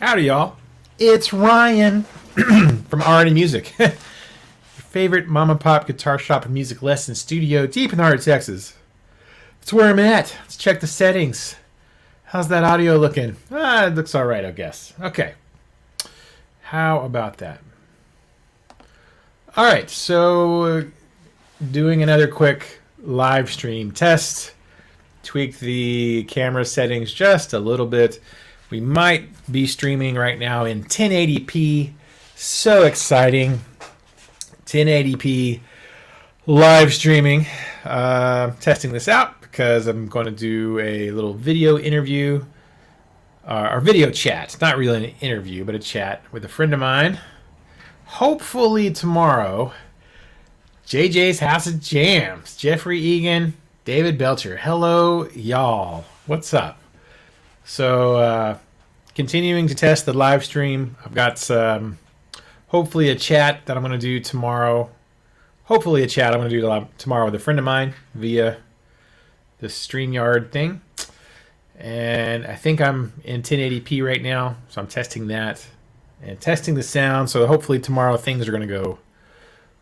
Howdy, y'all. It's Ryan from RNA Music, your favorite mom and pop guitar shop and music lesson studio deep in the heart of Texas. That's where I'm at. Let's check the settings. How's that audio looking? It looks all right, I guess. Okay. How about that? All right, so doing another quick live stream test. Tweak the camera settings just a little bit. We might be streaming right now in 1080p. So exciting. 1080p live streaming. Testing this out because I'm going to do a little video interview. Or video chat. It's not really an interview, but a chat with a friend of mine. Hopefully tomorrow. JJ's House of Jams. Jeffrey Egan, David Belcher. Hello, y'all. What's up? So, continuing to test the live stream. I've got hopefully a chat that I'm going to do tomorrow. Hopefully a chat I'm going to do tomorrow with a friend of mine via the StreamYard thing. And I think I'm in 1080p right now, so I'm testing that and testing the sound. So hopefully tomorrow things are going to go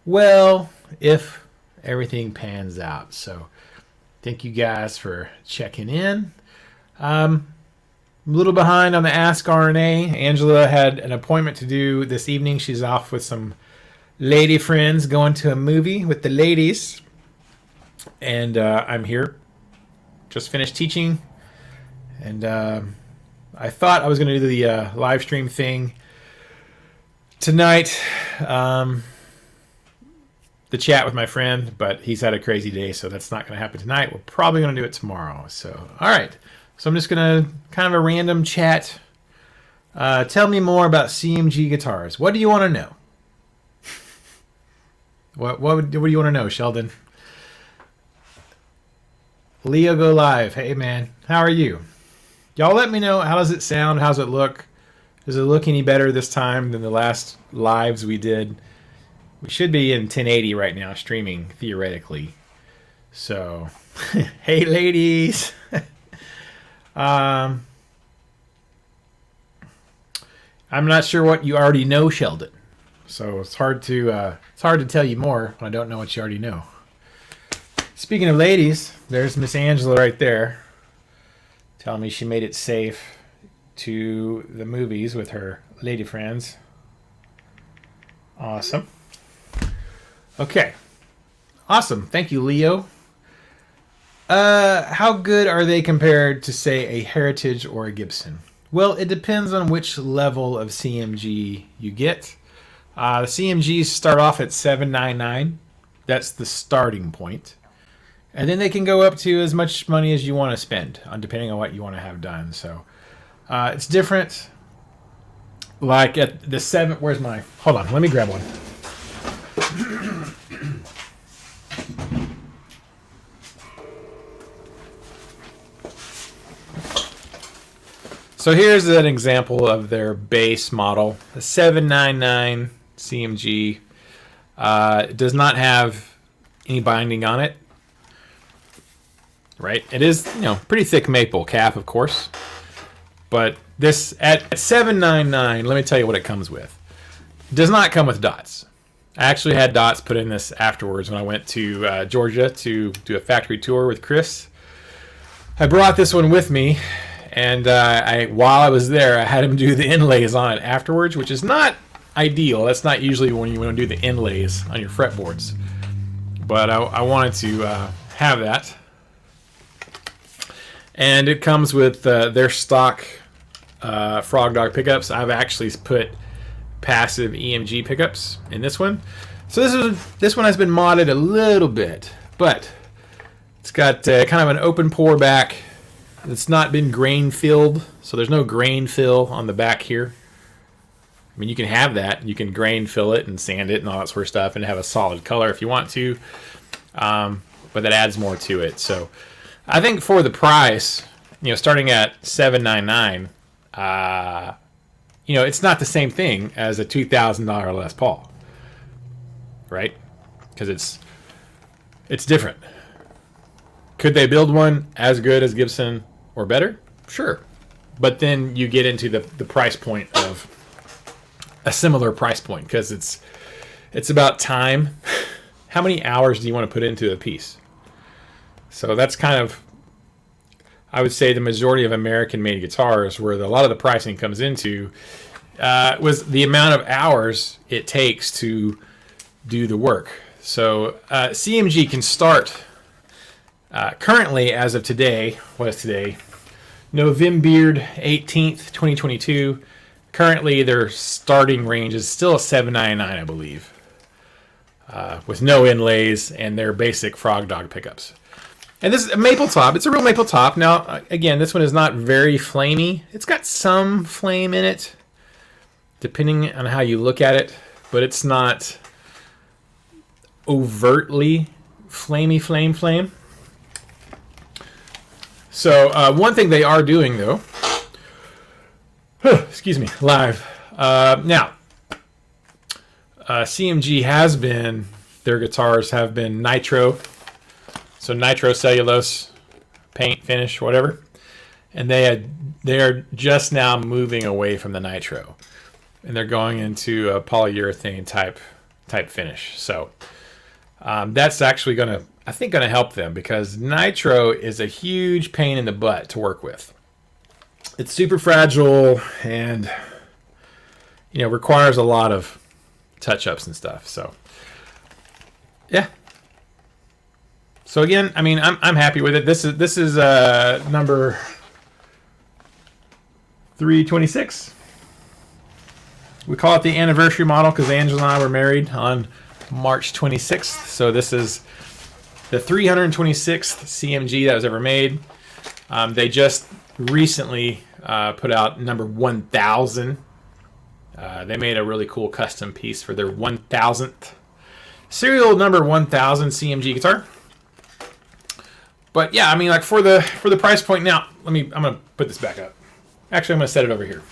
well if everything pans out. So thank you guys for checking in. A little behind on the ASK RNA. Angela had an appointment to do this evening. She's off with some lady friends going to a movie with the ladies. And I'm here. Just finished teaching. And I thought I was going to do the live stream thing tonight. The chat with my friend. But he's had a crazy day, so that's not going to happen tonight. We're probably going to do it tomorrow. So, all right. So I'm just going to kind of a random chat. Tell me more about CMG Guitars. What do you want to know? What do you want to know, Sheldon? Leo Go Live. Hey, man. How are you? Y'all let me know. How does it sound? How's it look? Does it look any better this time than the last lives we did? We should be in 1080 right now, streaming, theoretically. So, hey, ladies. I'm not sure what you already know, Sheldon. So it's hard to tell you more when I don't know what you already know. Speaking of ladies, there's Miss Angela right there, telling me she made it safe to the movies with her lady friends. Awesome. Okay. Awesome. Thank you, Leo. How good are they compared to, say, a Heritage or a Gibson? Well, it depends on which level of CMG you get. The CMGs start off at $799. That's the starting point. And then they can go up to as much money as you want to spend, depending on what you want to have done. So it's different. Like at the where's my... Hold on, let me grab one. So here's an example of their base model, the 799 CMG. It does not have any binding on it, right? It is, pretty thick maple cap, of course. But this at 799, let me tell you what it comes with. It does not come with dots. I actually had dots put in this afterwards when I went to Georgia to do a factory tour with Chris. I brought this one with me. And while I was there, I had him do the inlays on it afterwards, which is not ideal. That's not usually when you want to do the inlays on your fretboards. But I wanted to have that. And it comes with their stock Frog Dog pickups. I've actually put passive EMG pickups in this one. So this one has been modded a little bit, but it's got kind of an open pour back. It's not been grain filled, so there's no grain fill on the back here. I mean, you can have that. You can grain fill it and sand it and all that sort of stuff and have a solid color if you want to. But that adds more to it. So I think for the price, starting at $799, it's not the same thing as a $2,000 Les Paul, right? Because it's different. Could they build one as good as Gibson or better? Sure. But then you get into the price point of a similar price point, because it's about time. How many hours do you want to put into a piece? So that's kind of, I would say, the majority of American-made guitars, where a lot of the pricing comes into, was the amount of hours it takes to do the work. So CMG can start currently, as of today, what is today? November 18th, 2022. Currently, their starting range is still $799, I believe, with no inlays and their basic Frog Dog pickups. And this is a maple top. It's a real maple top. Now, again, this one is not very flamey. It's got some flame in it, depending on how you look at it, but it's not overtly flamey flame. So one thing they are doing, though, excuse me, live. Now, CMG has been, their guitars have been nitro, so nitro cellulose paint finish, whatever, and they are just now moving away from the nitro, and they're going into a polyurethane type finish. So that's actually I think going to help them, because nitro is a huge pain in the butt to work with. It's super fragile and, you know, requires a lot of touch-ups and stuff. So yeah. So again, I mean, I'm happy with it. This is number 326. We call it the anniversary model because Angela and I were married on March 26th. So this is the 326th CMG that was ever made. They just recently put out number 1000. They made a really cool custom piece for their 1000th serial number 1000 CMG guitar. But yeah, I mean, like for the price point now, I'm gonna put this back up. Actually, I'm gonna set it over here.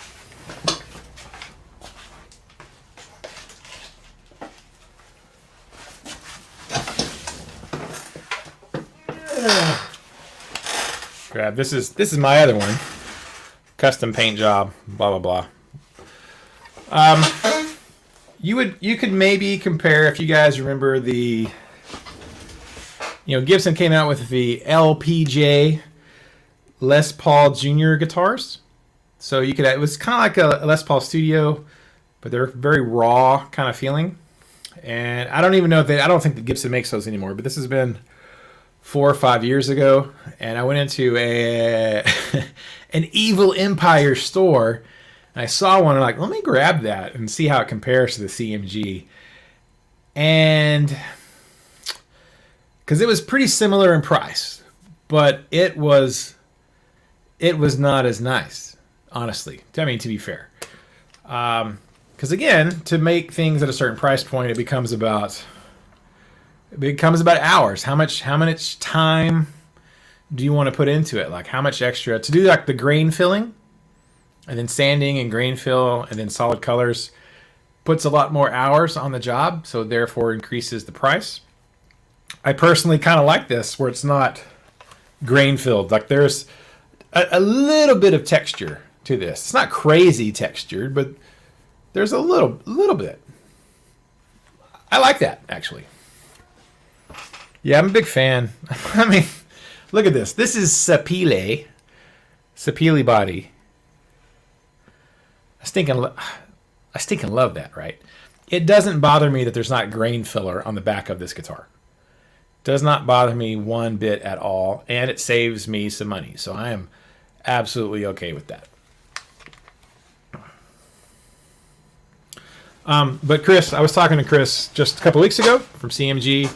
Grab this is my other one. Custom paint job, blah blah blah. You could maybe compare, if you guys remember the, you know, Gibson came out with the LPJ Les Paul Jr. guitars. So you could, it was kind of like a Les Paul Studio, but they're very raw kind of feeling. And I don't even know if I don't think that Gibson makes those anymore, but this has been 4 or 5 years ago, and I went into an Evil Empire store, and I saw one, and I'm like, let me grab that and see how it compares to the CMG. And because it was pretty similar in price, but it was not as nice, honestly. I mean, to be fair, because again, to make things at a certain price point, it becomes about hours. How much time do you want to put into it? Like how much extra to do, like the grain filling, and then sanding and grain fill, and then solid colors, puts a lot more hours on the job, so therefore increases the price. I personally kind of like this, where it's not grain filled. Like there's a little bit of texture to this. It's not crazy textured, but there's a little bit. I like that, actually. Yeah, I'm a big fan. I mean, look at this. This is Sapele body. I stinking love that, right? It doesn't bother me that there's not grain filler on the back of this guitar. Does not bother me one bit at all, and it saves me some money. So I am absolutely okay with that. But Chris, I was talking to Chris just a couple weeks ago from CMG,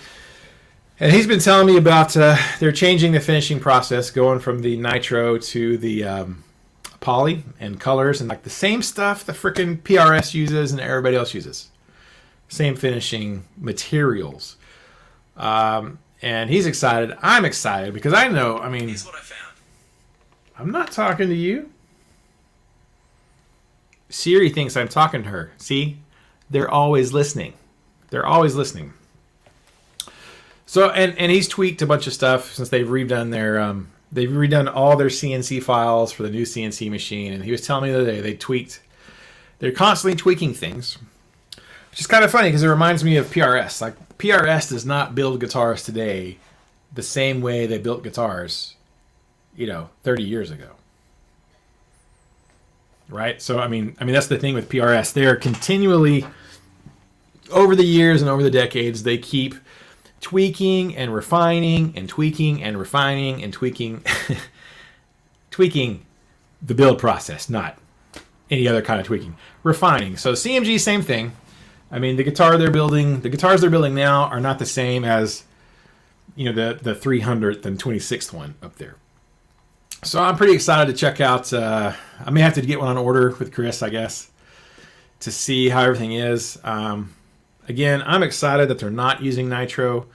and he's been telling me about they're changing the finishing process, going from the nitro to the poly and colors, and like the same stuff the freaking PRS uses and everybody else uses. Same finishing materials. And he's excited. I'm excited because I know, I mean, here's what I found. I'm not talking to you. Siri thinks I'm talking to her. See? They're always listening. They're always listening. So, and he's tweaked a bunch of stuff since they've redone They've redone all their CNC files for the new CNC machine, and he was telling me the other day they're constantly tweaking things, which is kind of funny because it reminds me of PRS. Like, PRS does not build guitars today the same way they built guitars, 30 years ago. Right? So, I mean, that's the thing with PRS. They are continually, over the years and over the decades, they keep tweaking and refining and tweaking and refining and tweaking the build process, not any other kind of tweaking. Refining. So CMG, same thing. I mean, the guitars they're building now are not the same as, the 300th and 26th one up there. So I'm pretty excited to check out. I may have to get one on order with Chris, I guess, to see how everything is. Again, I'm excited that they're not using nitro.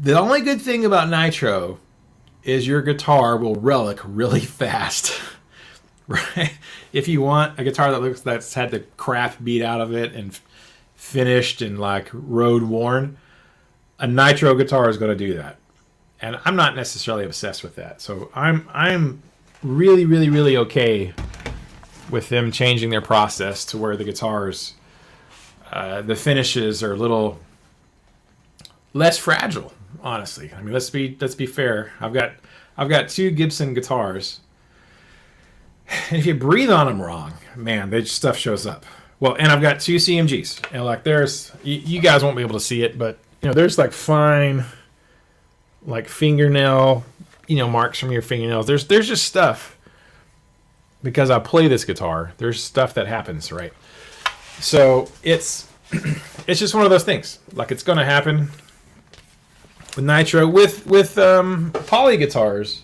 The only good thing about nitro is your guitar will relic really fast. Right? If you want a guitar that's had the crap beat out of it and finished and like road worn, a nitro guitar is going to do that. And I'm not necessarily obsessed with that. So I'm really, really, really okay with them changing their process to where the guitars, the finishes are a little less fragile, honestly. I mean, let's be fair. I've got two Gibson guitars. And if you breathe on them wrong, man, stuff shows up. Well, and I've got two CMGs. And like there's, you guys won't be able to see it, but there's like fine, like fingernail, marks from your fingernails. There's just stuff. Because I play this guitar, there's stuff that happens, right? So it's just one of those things. Like it's going to happen with nitro. With poly guitars,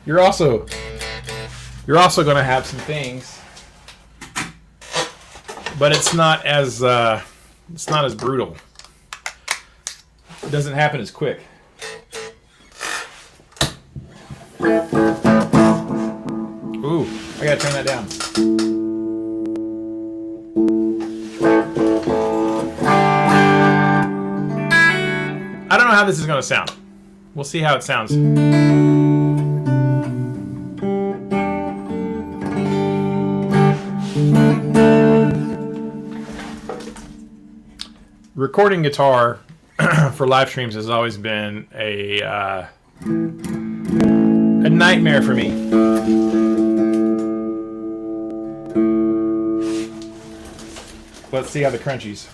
you're also going to have some things, but it's not as brutal. It doesn't happen as quick. Ooh, I gotta turn that down. I don't know how this is gonna sound. We'll see how it sounds. Recording guitar for live streams has always been a nightmare for me. Let's see how the crunchies.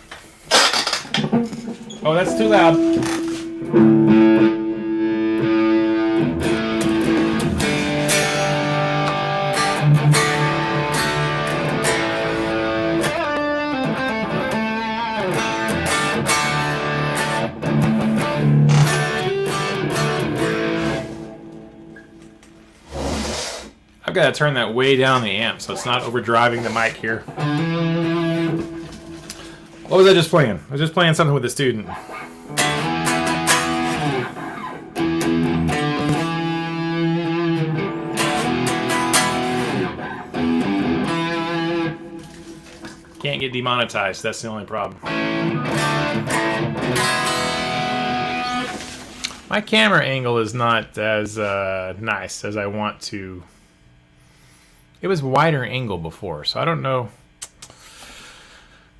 Oh, that's too loud. I've got to turn that way down the amp so it's not overdriving the mic here. What was I just playing? I was just playing something with a student. Can't get demonetized. That's the only problem. My camera angle is not as nice as I want to. It was wider angle before, so I don't know.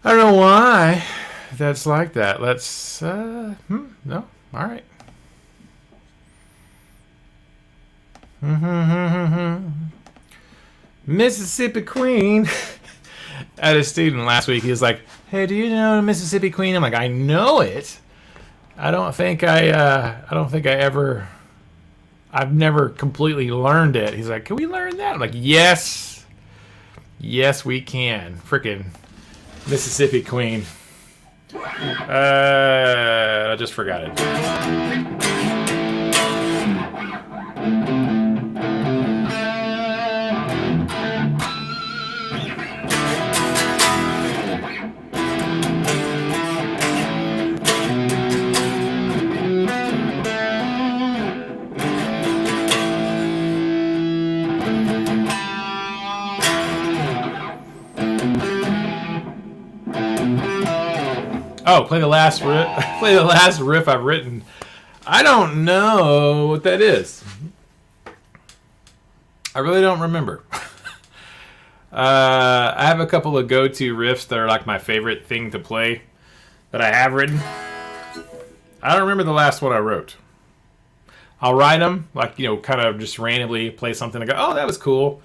I don't know why that's like that. Let's no, all right. Mississippi Queen. I had a student last week. He was like, "Hey, do you know Mississippi Queen?" I'm like, "I know it. I don't think I've never completely learned it." He's like, "Can we learn that?" I'm like, "Yes, we can." Frickin' Mississippi Queen. I just forgot it. Oh, play the last riff. Play the last riff I've written. I don't know what that is. I really don't remember. I have a couple of go-to riffs that are like my favorite thing to play that I have written. I don't remember the last one I wrote. I'll write them, like, kind of just randomly play something and go, oh, that was cool.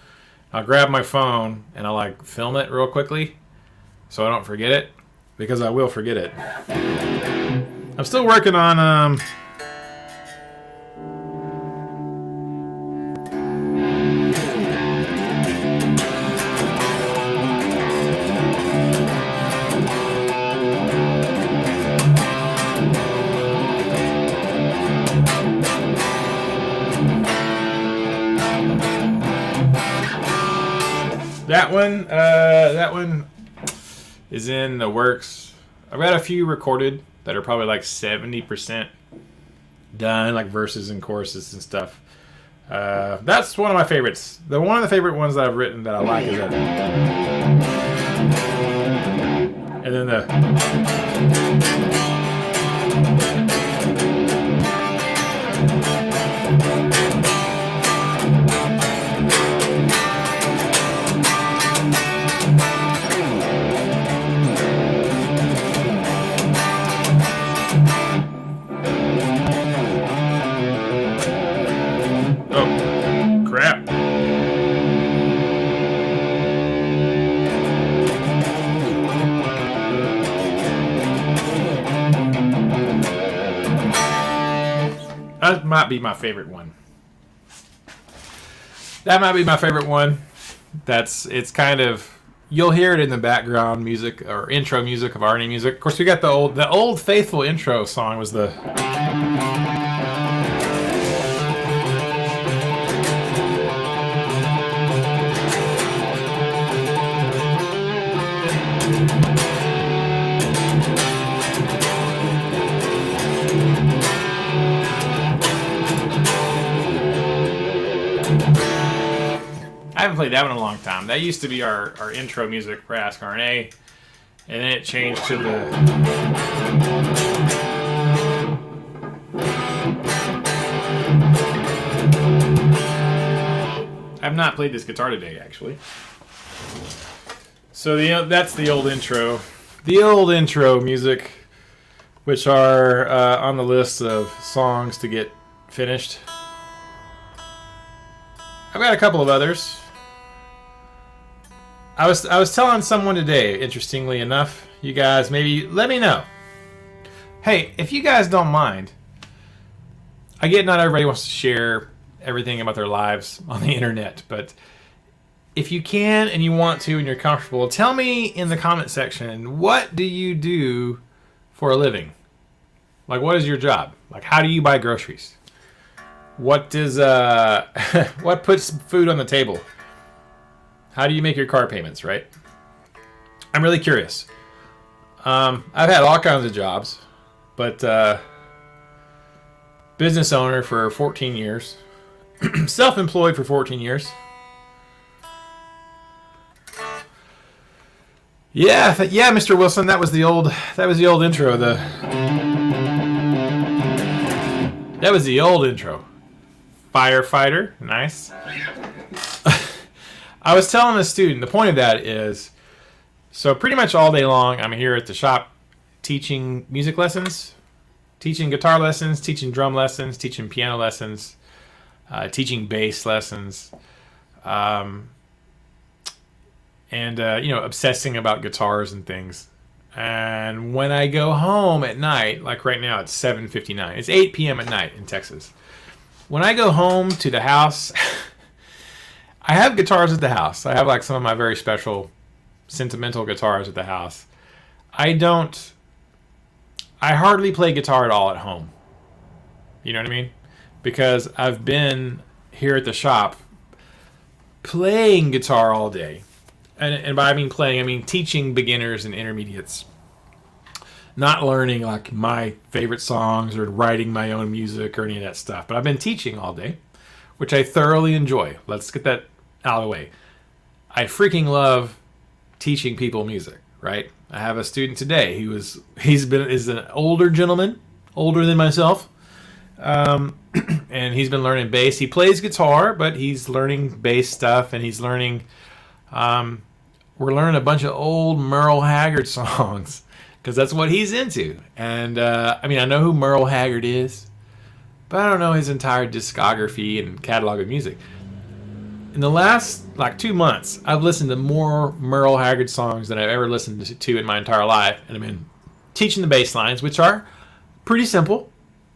I'll grab my phone and I'll like film it real quickly so I don't forget it, because I will forget it. I'm still working on that one is in the works. I've got a few recorded that are probably like 70% done, like verses and choruses and stuff. That's one of my favorites. One of the favorite ones that I've written that I like is that. And then the. That might be my favorite one. It's kind of, you'll hear it in the background music or intro music of RNA music. Of course, we got the old faithful intro song was the. I haven't played that one in a long time. That used to be our intro music for ASK RNA, and then it changed to the. I have not played this guitar today, actually. So that's the old intro. The old intro music, which are on the list of songs to get finished. I've got a couple of others. I was telling someone today, interestingly enough, you guys maybe let me know. Hey, if you guys don't mind, I get not everybody wants to share everything about their lives on the internet, but if you can and you want to and you're comfortable, tell me in the comment section, what do you do for a living? Like, what is your job? Like, how do you buy groceries? What does what puts food on the table? How do you make your car payments, right? I'm really curious. I've had all kinds of jobs, but business owner for 14 years, self-employed for 14 years. Yeah, Mr. Wilson, that was the old intro. That was the old intro. Firefighter, nice. I was telling a student, the point of that is, so pretty much all day long, I'm here at the shop teaching music lessons, teaching guitar lessons, teaching drum lessons, teaching piano lessons, teaching bass lessons, and obsessing about guitars and things. And when I go home at night, like right now, it's 7:59. It's 8 p.m. at night in Texas. When I go home to the house, I have guitars at the house. I have like some of my very special sentimental guitars at the house. I hardly play guitar at all at home. You know what I mean? Because I've been here at the shop playing guitar all day. And by I mean playing, I mean teaching beginners and intermediates. Not learning like my favorite songs or writing my own music or any of that stuff. But I've been teaching all day, which I thoroughly enjoy. Let's get that out of the way. I freaking love teaching people music, right? I have a student today who is an older gentleman, older than myself. And he's been learning bass. He plays guitar, but he's learning bass stuff, and he's learning. We're learning a bunch of old Merle Haggard songs because that's what he's into. And I mean, I know who Merle Haggard is, but I don't know his entire discography and catalog of music. In the last 2 months, I've listened to more Merle Haggard songs than I've ever listened to in my entire life, and I've been teaching the bass lines, which are pretty simple,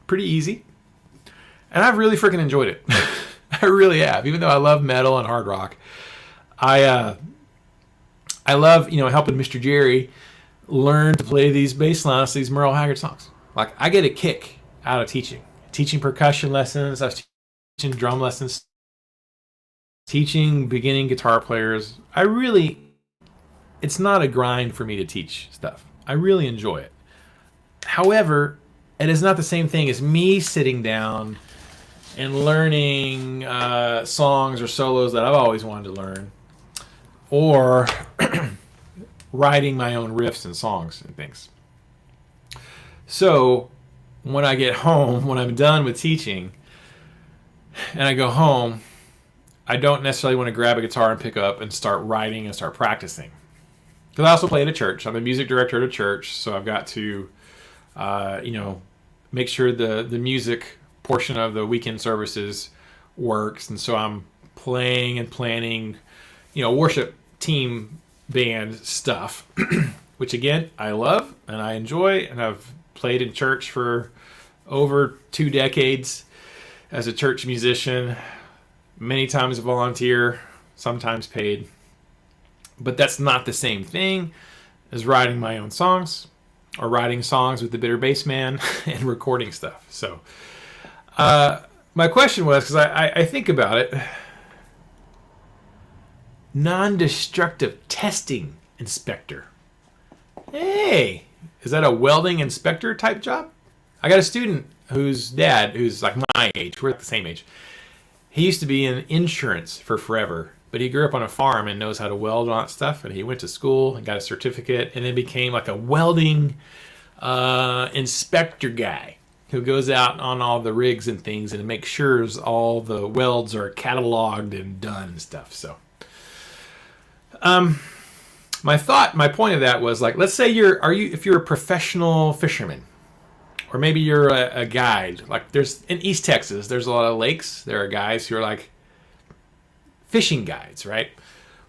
pretty easy, and I've really freaking enjoyed it. I really have. Even though I love metal and hard rock, I love helping Mr. Jerry learn to play these bass lines, these Merle Haggard songs. Like, I get a kick out of teaching percussion lessons. I was teaching drum lessons, teaching beginning guitar players. It's not a grind for me to teach stuff. I really enjoy it. However, it is not the same thing as me sitting down and learning songs or solos that I've always wanted to learn, or writing my own riffs and songs and things. So when I get home, when I'm done with teaching and I go home, I don't necessarily want to grab a guitar and pick up and start writing and start practicing. Because I also play at a church. I'm a music director at a church, so I've got to, make sure the music portion of the weekend services works. And so I'm playing and planning, worship team band stuff, which again, I love and I enjoy. And I've played in church for over 2 decades as a church musician. Many times a volunteer, sometimes paid. But that's not the same thing as writing my own songs or writing songs with the Bitter Bass Man and recording stuff. So my question was, because I think about it, non-destructive testing inspector. Hey, is that a welding inspector type job? I got a student whose dad, who's like my age, we're at the same age. He used to be in insurance for forever, but he grew up on a farm and knows how to weld and all that stuff. And he went to school and got a certificate and then became like a welding inspector guy who goes out on all the rigs and things and makes sure all the welds are cataloged and done and stuff. So my point of that was, like, let's say if you're a professional fisherman, or maybe you're a guide. Like, there's in East Texas, there's a lot of lakes. There are guys who are like fishing guides, right?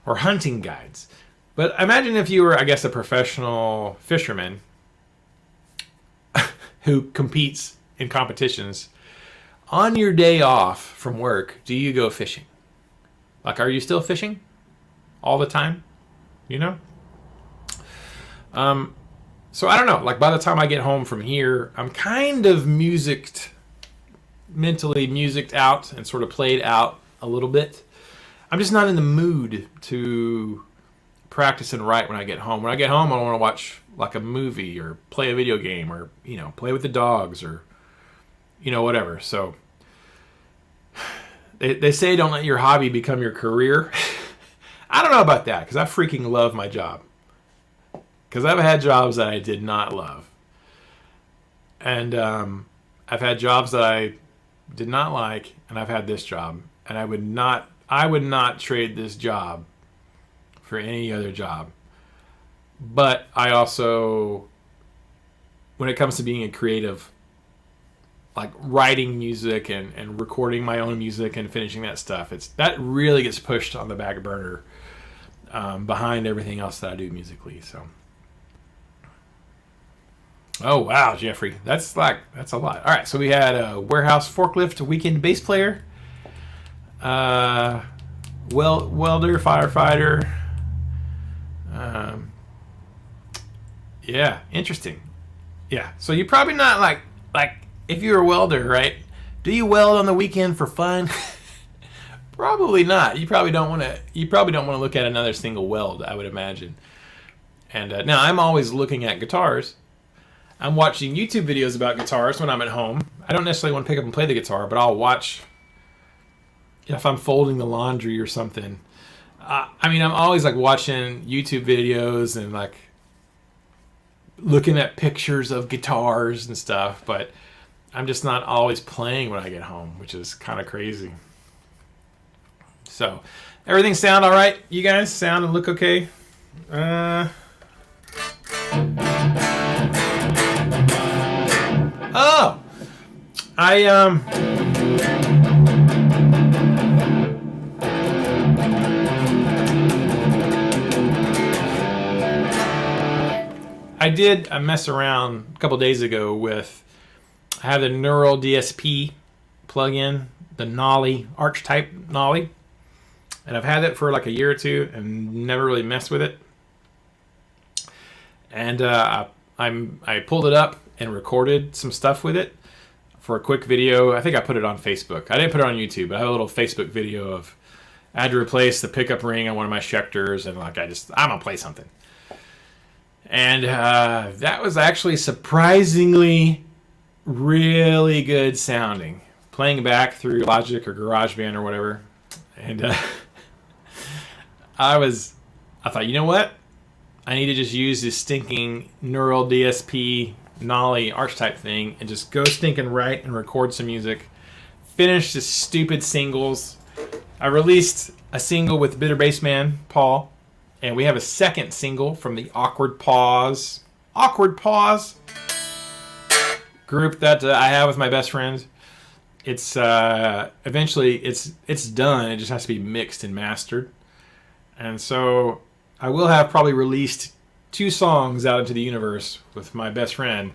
Or hunting guides. But imagine if you were, I guess, a professional fisherman who competes in competitions. On your day off from work, do you go fishing? Like, are you still fishing all the time? So I don't know, like, by the time I get home from here, I'm kind of mentally musicked out and sort of played out a little bit. I'm just not in the mood to practice and write when I get home. When I get home, I want to watch like a movie or play a video game or, play with the dogs or, whatever. So they say don't let your hobby become your career. I don't know about that, because I freaking love my job. Because I've had jobs that I did not love. And I've had jobs that I did not like, and I've had this job. And I would not trade this job for any other job. But I also, when it comes to being a creative, like writing music and recording my own music and finishing that stuff, that really gets pushed on the back burner behind everything else that I do musically. So. Oh, wow, Jeffrey. That's a lot. All right, so we had a warehouse forklift weekend bass player, welder, firefighter. Yeah, interesting. Yeah, so you're probably not like if you're a welder, right? Do you weld on the weekend for fun? Probably not. You probably don't want to look at another single weld, I would imagine. And now I'm always looking at guitars. I'm watching YouTube videos about guitars when I'm at home. I don't necessarily want to pick up and play the guitar, but I'll watch if I'm folding the laundry or something. I'm always like watching YouTube videos and like looking at pictures of guitars and stuff. But I'm just not always playing when I get home, which is kind of crazy. So, everything sound all right? You guys sound and look okay? Oh, I did a mess around a couple days ago with, I have the Neural DSP plug-in, the Nolly, arch type Nolly. And I've had it for like a year or two and never really messed with it. And I pulled it up and recorded some stuff with it for a quick video. I think I put it on Facebook. I didn't put it on YouTube, but I have a little Facebook video of, I had to replace the pickup ring on one of my Schecters, and like I'm gonna play something. And that was actually surprisingly really good sounding. Playing back through Logic or GarageBand or whatever. And I thought, you know what? I need to just use this stinking Neural DSP Nolly arch type thing and just go stinking right and record some music. Finish the stupid singles. I released a single with Bitter Bassman Paul, and we have a second single from the Awkward Pause group that I have with my best friends. It's eventually it's done. It just has to be mixed and mastered. And so I will have probably released 2 songs out into the universe with my best friend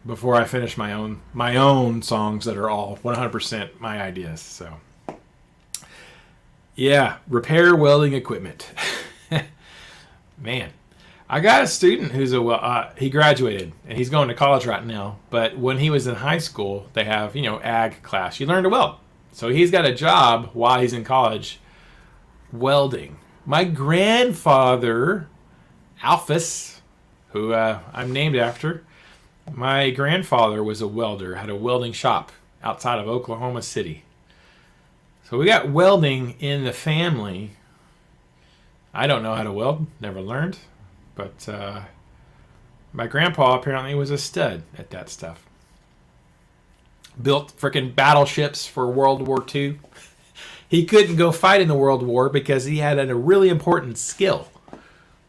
before I finish my own songs that are all 100% my ideas. So yeah, repair welding equipment. Man, I got a student who's he graduated and he's going to college right now. But when he was in high school, they have, ag class. You learn to weld. So he's got a job while he's in college welding. My grandfather, Alphys, who I'm named after, my grandfather was a welder, had a welding shop outside of Oklahoma City. So we got welding in the family. I don't know how to weld, never learned, but my grandpa apparently was a stud at that stuff. Built frickin' battleships for World War II. He couldn't go fight in the World War because he had a really important skill,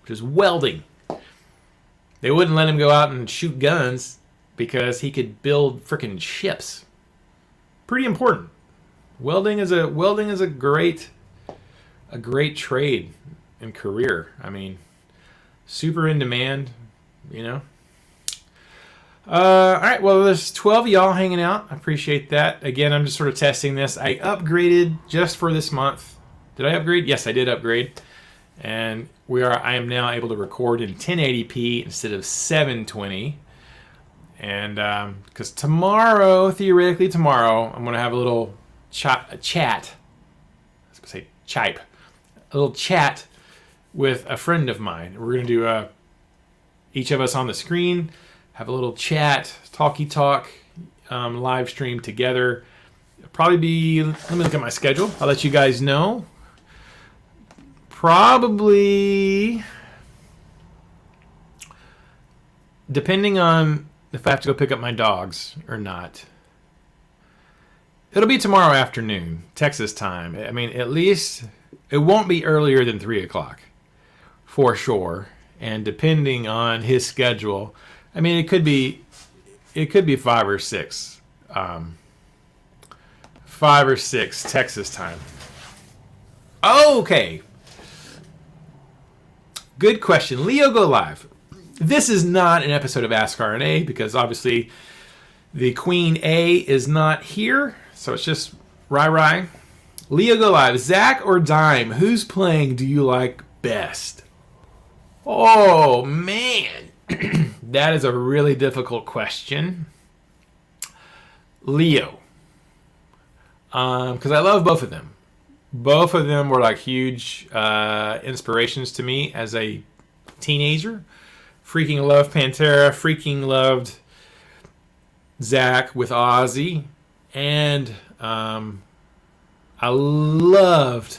which is welding. They wouldn't let him go out and shoot guns because he could build frickin' ships. Pretty important. Welding is a great trade and career. I mean, super in demand, All right, well, there's 12 of y'all hanging out. I appreciate that. Again, I'm just sort of testing this. I upgraded just for this month. Did I upgrade? Yes, I did upgrade. And I am now able to record in 1080p instead of 720. And because theoretically tomorrow, I'm going to have a little chat. I was going to say chipe. A little chat with a friend of mine. We're going to do each of us on the screen, have a little chat, talky talk, live stream together. Probably be, let me look at my schedule. I'll let you guys know. Probably, depending on if I have to go pick up my dogs or not. It'll be tomorrow afternoon, Texas time. I mean, at least it won't be earlier than 3 o'clock, for sure. And depending on his schedule, I mean, it could be 5 or 6. 5 or 6 Texas time. Okay. Good question. Leo, go live. This is not an episode of Ask RNA because obviously the Queen A is not here. So it's just Rai. Leo, go live. Zach or Dime, who's playing do you like best? Oh, man. That is a really difficult question. Leo. Because I love both of them. Both of them were like huge inspirations to me as a teenager. Freaking loved Pantera. Freaking loved Zach with Ozzy. And I loved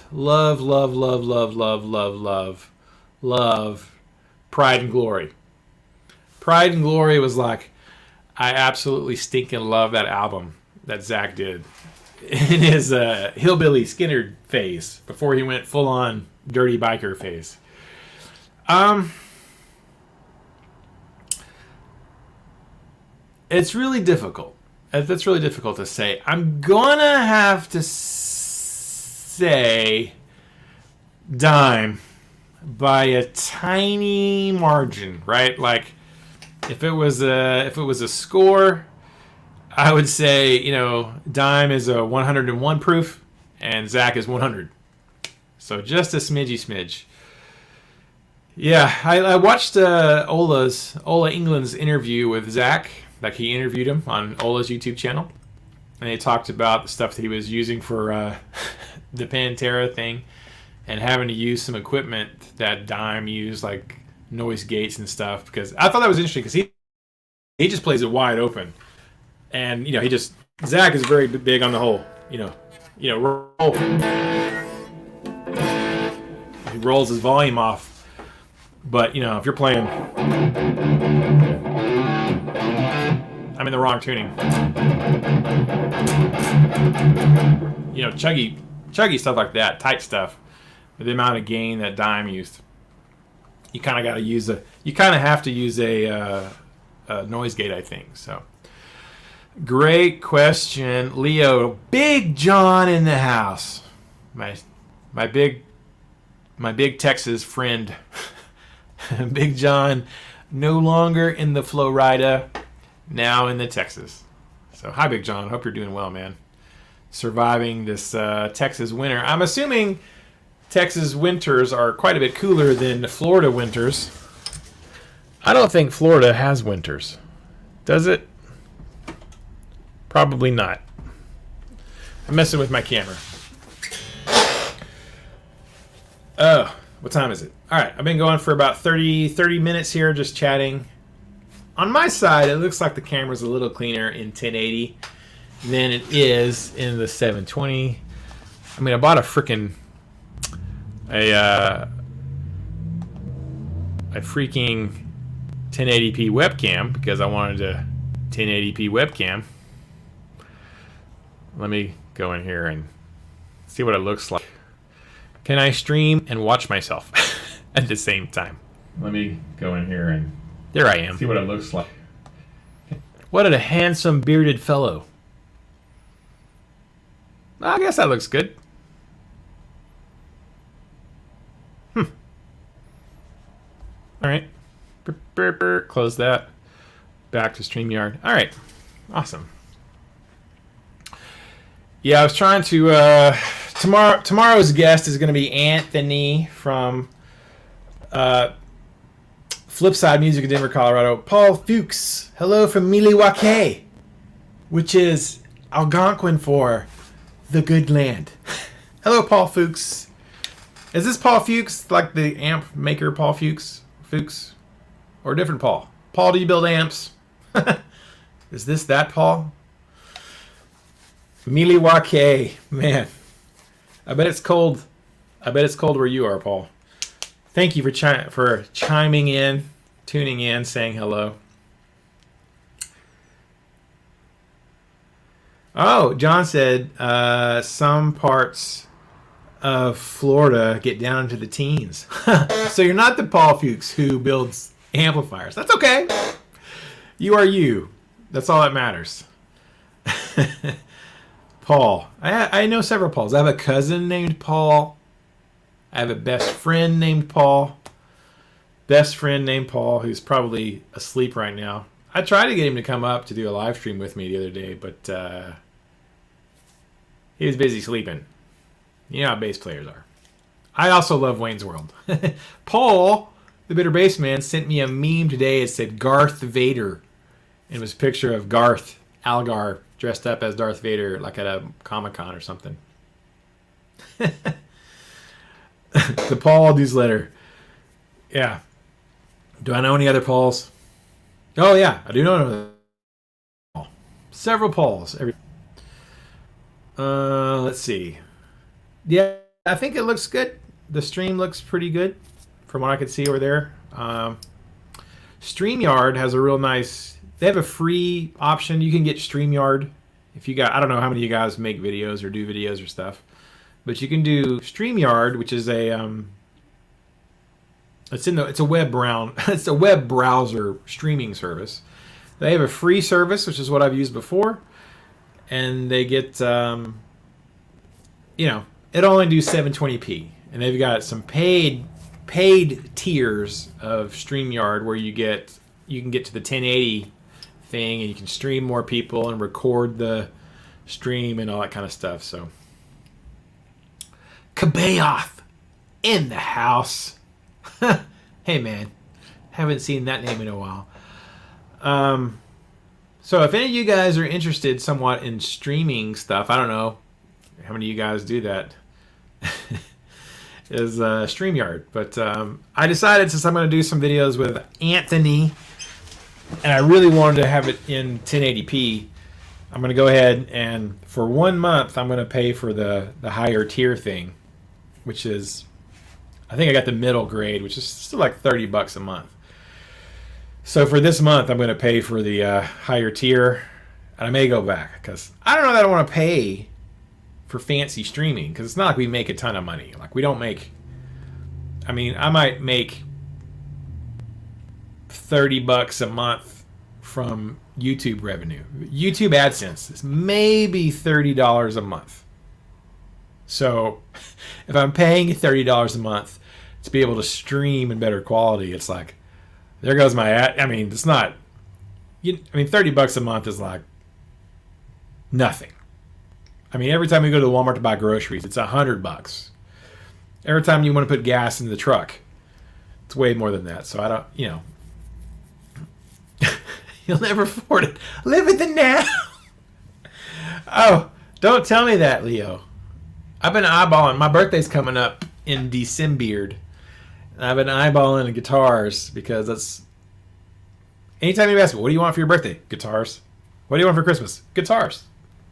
Pride and Glory. Pride and Glory was like, I absolutely stinking love that album that Zach did in his hillbilly Skinner phase before he went full on dirty biker phase. It's really difficult. That's really difficult to say. I'm gonna have to say Dime by a tiny margin, right? Like if it was a score, I would say, you know, Dime is a 101 proof and Zach is 100. So just a smidge. Yeah, I watched Ola England's interview with Zach. Like he interviewed him on Ola's YouTube channel, and they talked about the stuff that he was using for the Pantera thing, and having to use some equipment that Dime used, like noise gates and stuff. Because I thought that was interesting, because he just plays it wide open, and you know Zach is very big on the whole roll. He rolls his volume off, but you know if you're playing. I'm in the wrong tuning. You know, chuggy stuff like that, tight stuff. With the amount of gain that Dime used, you kind of got to use you kind of have to use a noise gate, I think. So, great question, Leo. Big John in the house. My big Texas friend, Big John, no longer in the Florida. Now in the Texas. So, hi, Big John. Hope you're doing well, man. Surviving this Texas winter. I'm assuming Texas winters are quite a bit cooler than Florida winters. I don't think Florida has winters. Does it? Probably not. I'm messing with my camera. Oh, what time is it? All right, I've been going for about 30 minutes here, just chatting. On my side, it looks like the camera's a little cleaner in 1080 than it is in the 720. I mean, I bought a 1080p webcam because I wanted a 1080p webcam. Let me go in here and see what it looks like. Can I stream and watch myself at the same time? Let me go in here and there I am. See what it looks like. What a handsome bearded fellow. I guess that looks good. All right. Close that. Back to StreamYard. All right. Awesome. Yeah, I was trying to... tomorrow's guest is going to be Anthony from... Flipside Music in Denver, Colorado. Paul Fuchs. Hello from Milwaukee, which is Algonquin for the good land. Hello, Paul Fuchs. Is this Paul Fuchs, like the amp maker Paul Fuchs? Or a different Paul? Paul, do you build amps? Is this that Paul? Milwaukee. Man. I bet it's cold. I bet it's cold where you are, Paul. Thank you for chiming in, tuning in, saying hello. Oh, John said some parts of Florida get down into the teens. So you're not the Paul Fuchs who builds amplifiers. That's okay. You are you. That's all that matters. Paul. I know several Pauls. I have a cousin named Paul. I have a best friend named Paul. Who's probably asleep right now. I tried to get him to come up to do a live stream with me the other day, but he was busy sleeping. You know how bass players are. I also love Wayne's World. Paul, the bitter bass man, sent me a meme today. It said Garth Vader. And it was a picture of Garth Algar dressed up as Darth Vader, like at a Comic-Con or something. The Paul newsletter. Yeah. Do I know any other Pauls? Oh, yeah. I do know another Paul. Several Pauls. Let's see. Yeah, I think it looks good. The stream looks pretty good from what I could see over there. StreamYard has a real nice they have a free option. You can get StreamYard. If you got, I don't know how many of you guys make videos or do videos or stuff, but you can do StreamYard, which is it's a web browser streaming service. They have a free service, which is what I've used before, and they get it only do 720p, and they've got some paid tiers of StreamYard where you can get to the 1080 thing, and you can stream more people and record the stream and all that kind of stuff. So Kabayoth in the house. Hey man, haven't seen that name in a while. So if any of you guys are interested somewhat in streaming stuff, I don't know how many of you guys do that, is StreamYard. But I decided, since I'm going to do some videos with Anthony, and I really wanted to have it in 1080p, I'm going to go ahead and for 1 month, I'm going to pay for the higher tier thing, which is, I think I got the middle grade, which is still like $30 a month. So for this month, I'm going to pay for the higher tier, and I may go back because I don't know that I want to pay for fancy streaming, because it's not like we make a ton of money. Like, we don't make, I mean, I might make $30 a month from YouTube revenue. YouTube AdSense is maybe $30 a month. So if I'm paying $30 a month to be able to stream in better quality, it's like, there goes my ad. I mean, it's not, $30 a month is like nothing. I mean, every time we go to the Walmart to buy groceries, it's $100. Every time you want to put gas in the truck, it's way more than that. So I don't, you'll never afford it. Live in the now. Oh, don't tell me that, Leo. I've been eyeballing. My birthday's coming up in December. I've been eyeballing guitars because that's. Anytime you ask me, what do you want for your birthday? Guitars. What do you want for Christmas? Guitars.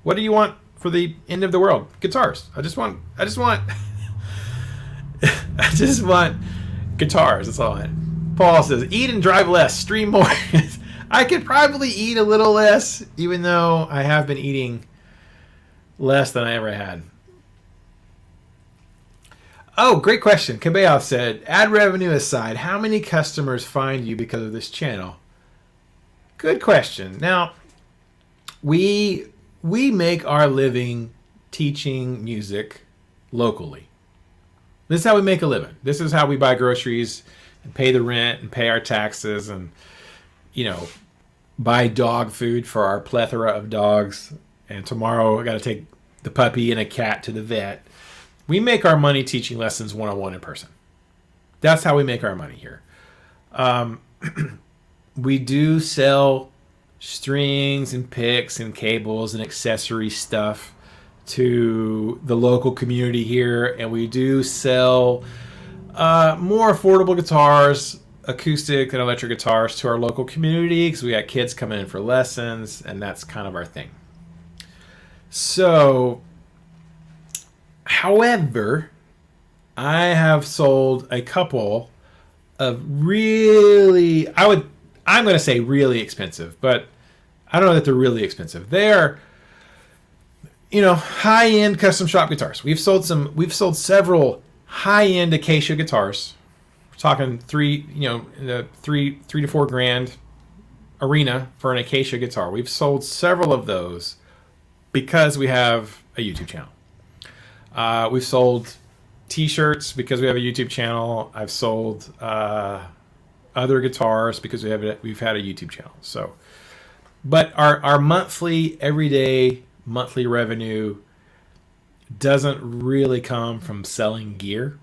What do you want for the end of the world? Guitars. I just want I just want guitars. That's all I want. Paul says, eat and drive less, stream more. I could probably eat a little less, even though I have been eating less than I ever had. Oh, great question. Kabeoth said, ad revenue aside, how many customers find you because of this channel? Good question. Now, we make our living teaching music locally. This is how we make a living. This is how we buy groceries and pay the rent and pay our taxes and, buy dog food for our plethora of dogs. And tomorrow I got to take the puppy and a cat to the vet. We make our money teaching lessons one-on-one in person. That's how we make our money here. We do sell strings and picks and cables and accessory stuff to the local community here, and we do sell more affordable guitars, acoustic and electric guitars, to our local community because we got kids coming in for lessons, and that's kind of our thing. So, however, I have sold a couple of really, I'm going to say really expensive, but I don't know that they're really expensive. They're, high-end custom shop guitars. We've sold several high-end Acacia guitars. We're talking in the $3,000 to $4,000 arena for an Acacia guitar. We've sold several of those because we have a YouTube channel. We've sold T-shirts because we have a YouTube channel. I've sold other guitars because we've had a YouTube channel. So, but our everyday monthly revenue doesn't really come from selling gear.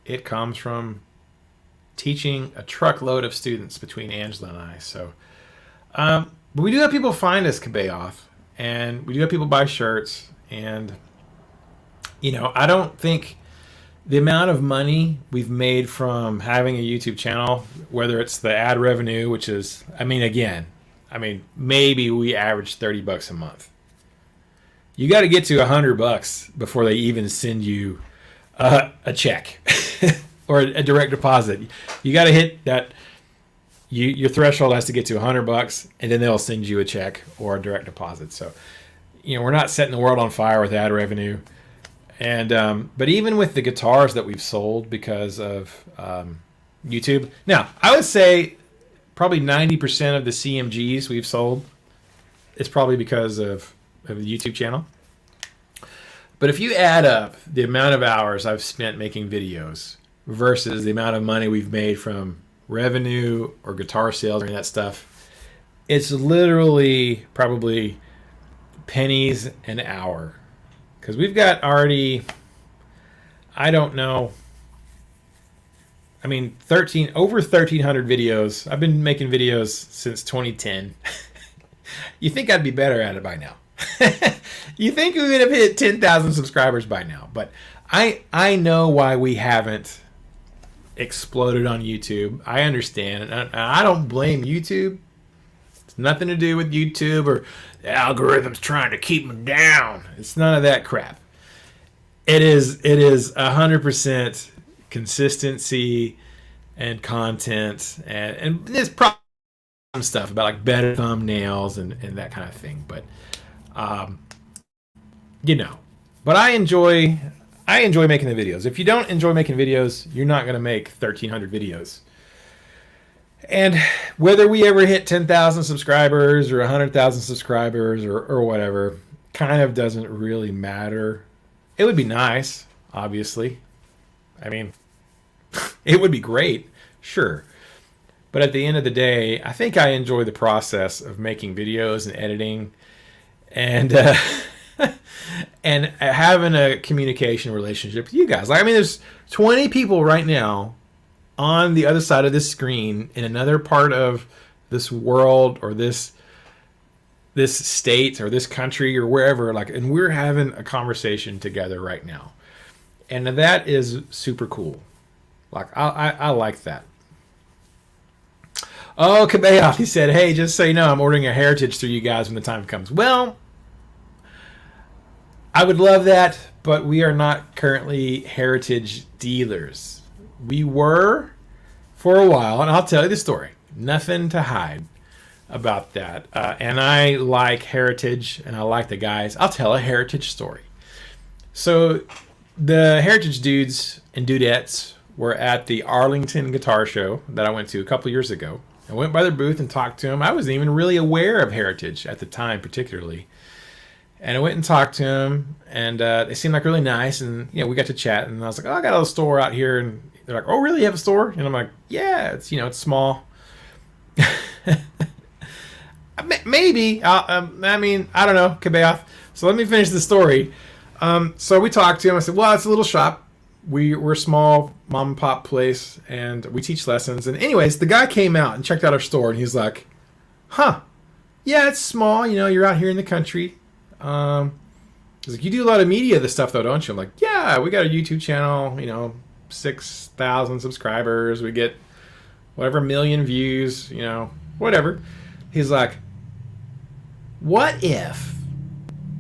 It comes from teaching a truckload of students between Angela and I. So, but we do have people find us, Kabeoth, and we do have people buy shirts. And I don't think the amount of money we've made from having a YouTube channel, whether it's the ad revenue, which is, maybe we average $30 a month. You got to get to $100 before they even send you a check or a direct deposit. You got to hit that, your threshold has to get to $100, and then they'll send you a check or a direct deposit. So, we're not setting the world on fire with ad revenue. And but even with the guitars that we've sold because of YouTube, now I would say probably 90% of the CMGs we've sold is probably because of the YouTube channel. But if you add up the amount of hours I've spent making videos versus the amount of money we've made from revenue or guitar sales or any of that stuff, it's literally probably pennies an hour. Because we've got already, I don't know, I mean, over 1,300 videos. I've been making videos since 2010. You think I'd be better at it by now. You think we would have hit 10,000 subscribers by now. But I know why we haven't exploded on YouTube. I understand. And I don't blame YouTube. It's nothing to do with YouTube or the algorithm's trying to keep them down. It's none of that crap. It is 100% consistency and content, and there's probably some stuff about like better thumbnails and that kind of thing. But but I enjoy making the videos. If you don't enjoy making videos, you're not going to make 1,300 videos. And whether we ever hit 10,000 subscribers or 100,000 subscribers or whatever, kind of doesn't really matter. It would be nice, obviously. I mean, it would be great, sure. But at the end of the day, I think I enjoy the process of making videos and editing and and having a communication relationship with you guys. Like, I mean, there's 20 people right now on the other side of this screen in another part of this world or this state or this country or wherever, like, and we're having a conversation together right now. And that is super cool. Like, I like that. Oh, Kabeoff, he said, hey, just so you know, I'm ordering a Heritage through you guys when the time comes. Well, I would love that, but we are not currently Heritage dealers. We were for a while, and I'll tell you the story. Nothing to hide about that. And I like Heritage, and I like the guys. I'll tell a Heritage story. So the Heritage dudes and dudettes were at the Arlington Guitar Show that I went to a couple years ago. I went by their booth and talked to them. I wasn't even really aware of Heritage at the time, particularly. And I went and talked to them, and they seemed like really nice. And we got to chat, and I was like, "Oh, I got a store out here." And they're like, "Oh, really? You have a store?" And I'm like, "Yeah, it's it's small." Maybe. I mean, I don't know, Kabeoff. So let me finish the story. So we talked to him. I said, "Well, it's a little shop. We're a small mom and pop place, and we teach lessons." And anyways, the guy came out and checked out our store, and he's like, "Huh? Yeah, it's small. You're out here in the country." He's like, "You do a lot of media, this stuff, though, don't you?" I'm like, "Yeah, we got a YouTube channel. 6,000 subscribers. We get whatever million views. Whatever." He's like, "What if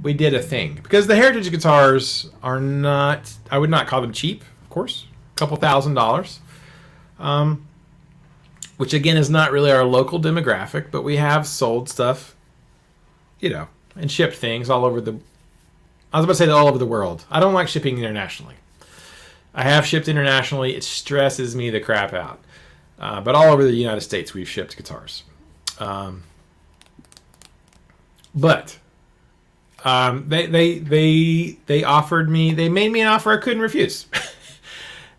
we did a thing?" Because the Heritage guitars are not, I would not call them cheap, of course, a couple $1,000s, which again is not really our local demographic, but we have sold stuff, and shipped things all over I was about to say all over the world. I don't like shipping internationally. I have shipped internationally. It stresses me the crap out. But all over the United States, we've shipped guitars. But they offered me, they made me an offer I couldn't refuse.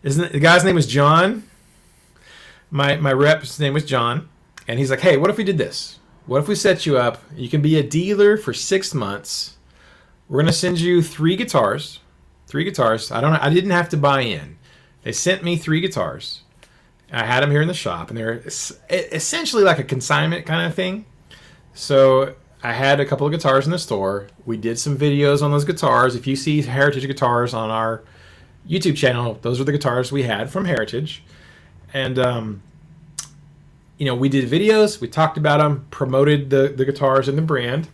The guy's name was John. My rep's name was John. And he's like, "Hey, what if we did this? What if we set you up? You can be a dealer for 6 months. We're going to send you 3 guitars. 3 guitars. I didn't have to buy in. They sent me 3 guitars. I had them here in the shop, and they're essentially like a consignment kind of thing. So I had a couple of guitars in the store. We did some videos on those guitars. If you see Heritage guitars on our YouTube channel, those are the guitars we had from Heritage. And we did videos, we talked about them, promoted the guitars and the brand.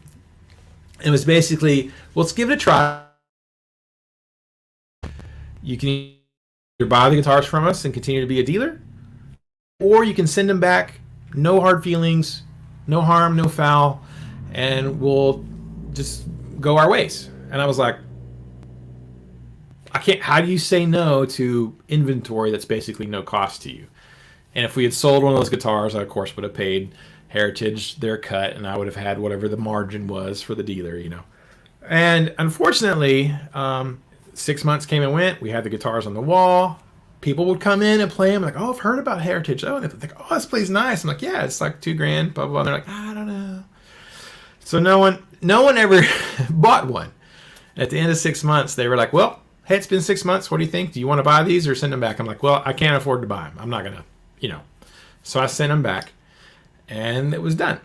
It was basically, let's give it a try. You can either buy the guitars from us and continue to be a dealer, or you can send them back no hard feelings, no harm, no foul, and we'll just go our ways. And I was like, I can't. How do you say no to inventory that's basically no cost to you? And if we had sold one of those guitars, I of course would have paid Heritage their cut, and I would have had whatever the margin was for the dealer, you know. And unfortunately, 6 months came and went. We had the guitars on the wall. People would come in and play them. Like, oh, I've heard about Heritage. Oh, and they're like, oh, this plays nice. I'm like, yeah, it's like $2,000. Blah blah blah. And they're like, I don't know. So no one ever bought one. At the end of 6 months, they were like, well, hey, it's been 6 months. What do you think? Do you want to buy these or send them back? I'm like, well, I can't afford to buy them. I'm not gonna, you know. So I sent them back, and it was done.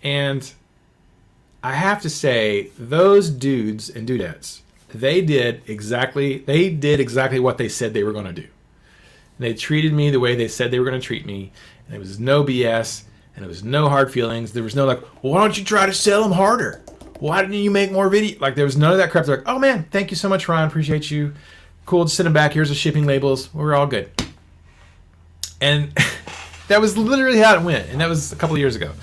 And I have to say, those dudes and dudettes, they did exactly what they said they were going to do. And they treated me the way they said they were going to treat me. And there was no BS, and there was no hard feelings. There was no like, well, why don't you try to sell them harder? Why didn't you make more video? Like, there was none of that crap. They're like, oh man, thank you so much, Ryan. Appreciate you. Cool, just send them back. Here's the shipping labels. We're all good. And that was literally how it went. And that was a couple of years ago.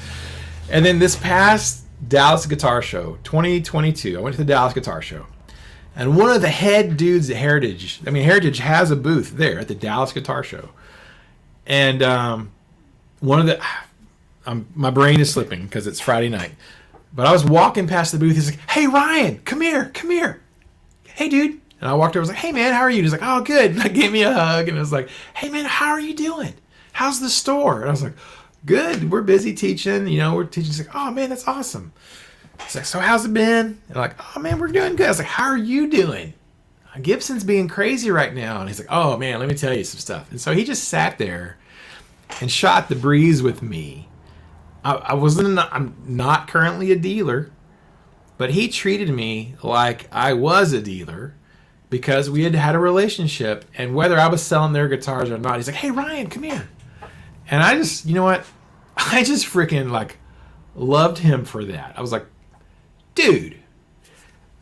And then this past Dallas Guitar Show, 2022, I went to the Dallas Guitar Show. And one of the head dudes at Heritage, Heritage has a booth there at the Dallas Guitar Show. And one of the, my brain is slipping because it's Friday night. But I was walking past the booth. He's like, hey, Ryan, come here. Hey, dude. And I walked over. I was like, hey, man, how are you? And he's like, oh, good. And I gave me a hug. And I was like, hey, man, how are you doing? How's the store? And I was like, good. We're busy teaching. You know, we're teaching. He's like, oh, man, that's awesome. He's like, so how's it been? And I'm like, oh, man, we're doing good. I was like, how are you doing? Gibson's being crazy right now. And he's like, oh, man, let me tell you some stuff. And so he just sat there and shot the breeze with me. I'm not currently a dealer, but he treated me like I was a dealer because we had had a relationship, and whether I was selling their guitars or not, he's like, hey, Ryan, come here. And I just, you know what? I just freaking like loved him for that. I was like, dude,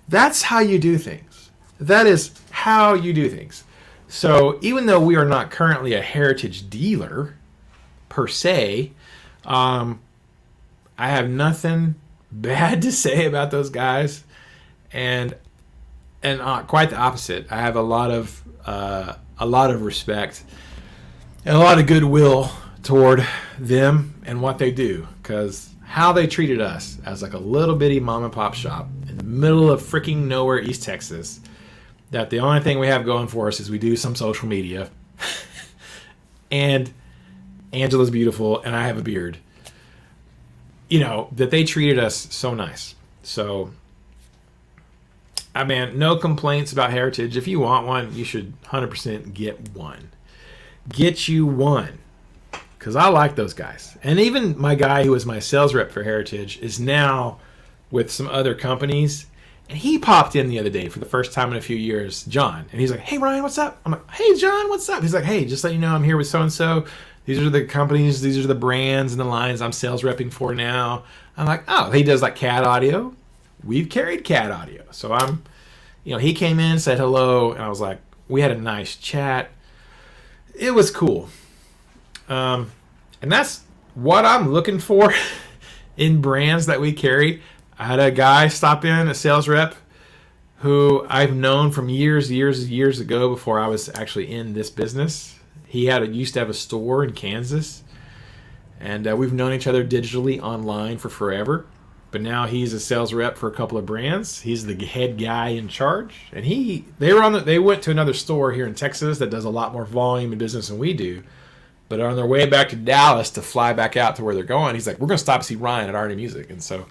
that's how you do things. That is how you do things. So even though we are not currently a Heritage dealer per se, I have nothing bad to say about those guys, and quite the opposite. I have a lot of respect and a lot of goodwill toward them and what they do, because how they treated us as like a little bitty mom and pop shop in the middle of freaking nowhere, East Texas, that the only thing we have going for us is we do some social media, and Angela's beautiful, and I have a beard. You know, that they treated us so nice. So, I mean, no complaints about Heritage. If you want one, you should 100% get one. Get you one. Because I like those guys. And even my guy who was my sales rep for Heritage is now with some other companies. And he popped in the other day for the first time in a few years, John. And he's like, hey, Ryan, what's up? I'm like, hey, John, what's up? He's like, hey, just let you know I'm here with so-and-so. These are the companies, these are the brands and the lines I'm sales repping for now. I'm like, oh, he does like CAD audio. We've carried CAD audio. So he came in, said hello, and I was like, we had a nice chat. It was cool. And that's what I'm looking for in brands that we carry. I had a guy stop in, a sales rep, who I've known from years ago before I was actually in this business. He used to have a store in Kansas, and we've known each other digitally online for forever. But now he's a sales rep for a couple of brands. He's the head guy in charge, and they went to another store here in Texas that does a lot more volume and business than we do. But on their way back to Dallas to fly back out to where they're going, he's like, we're going to stop and see Ryan at RNA Music. And so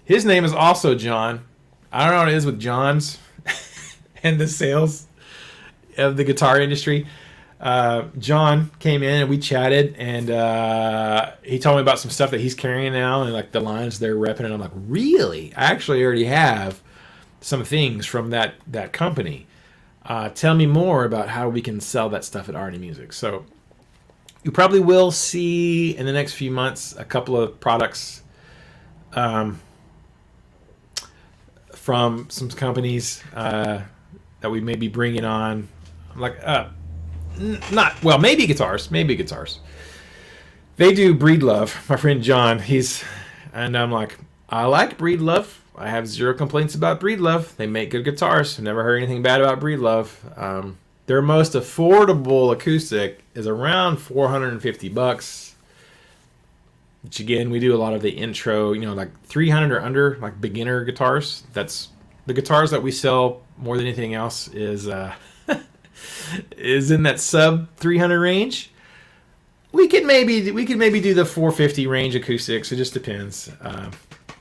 his name is also John. I don't know what it is with Johns and the sales of the guitar industry. John came in and we chatted, and he told me about some stuff that he's carrying now and like the lines they're repping, and I'm like, really? I actually already have some things from that company. Tell me more about how we can sell that stuff at RNA Music. So you probably will see in the next few months a couple of products from some companies that we may be bringing on. I'm like, maybe guitars. they do Breedlove. My friend John, and I'm like, I like Breedlove. I have zero complaints about Breedlove. They make good guitars. I've never heard anything bad about Breedlove. Their most affordable acoustic is around $450. Which again, we do a lot of the intro, like 300 or under, like beginner guitars. That's the guitars that we sell more than anything else is is in that sub 300 range. We could maybe do the 450 range acoustics. It just depends.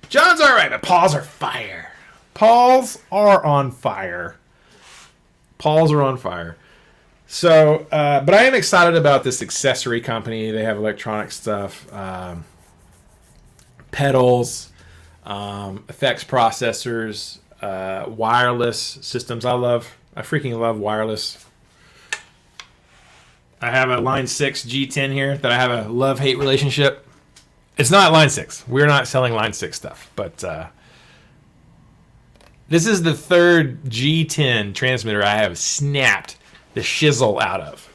John's all right, but Paul's are fire. Paul's are on fire. So, but I am excited about this accessory company. They have electronic stuff, pedals, effects processors, wireless systems. I freaking love wireless. I have a Line 6 G10 here that I have a love-hate relationship. It's not Line 6. We're not selling Line 6 stuff, but this is the third G10 transmitter I have snapped the shizzle out of.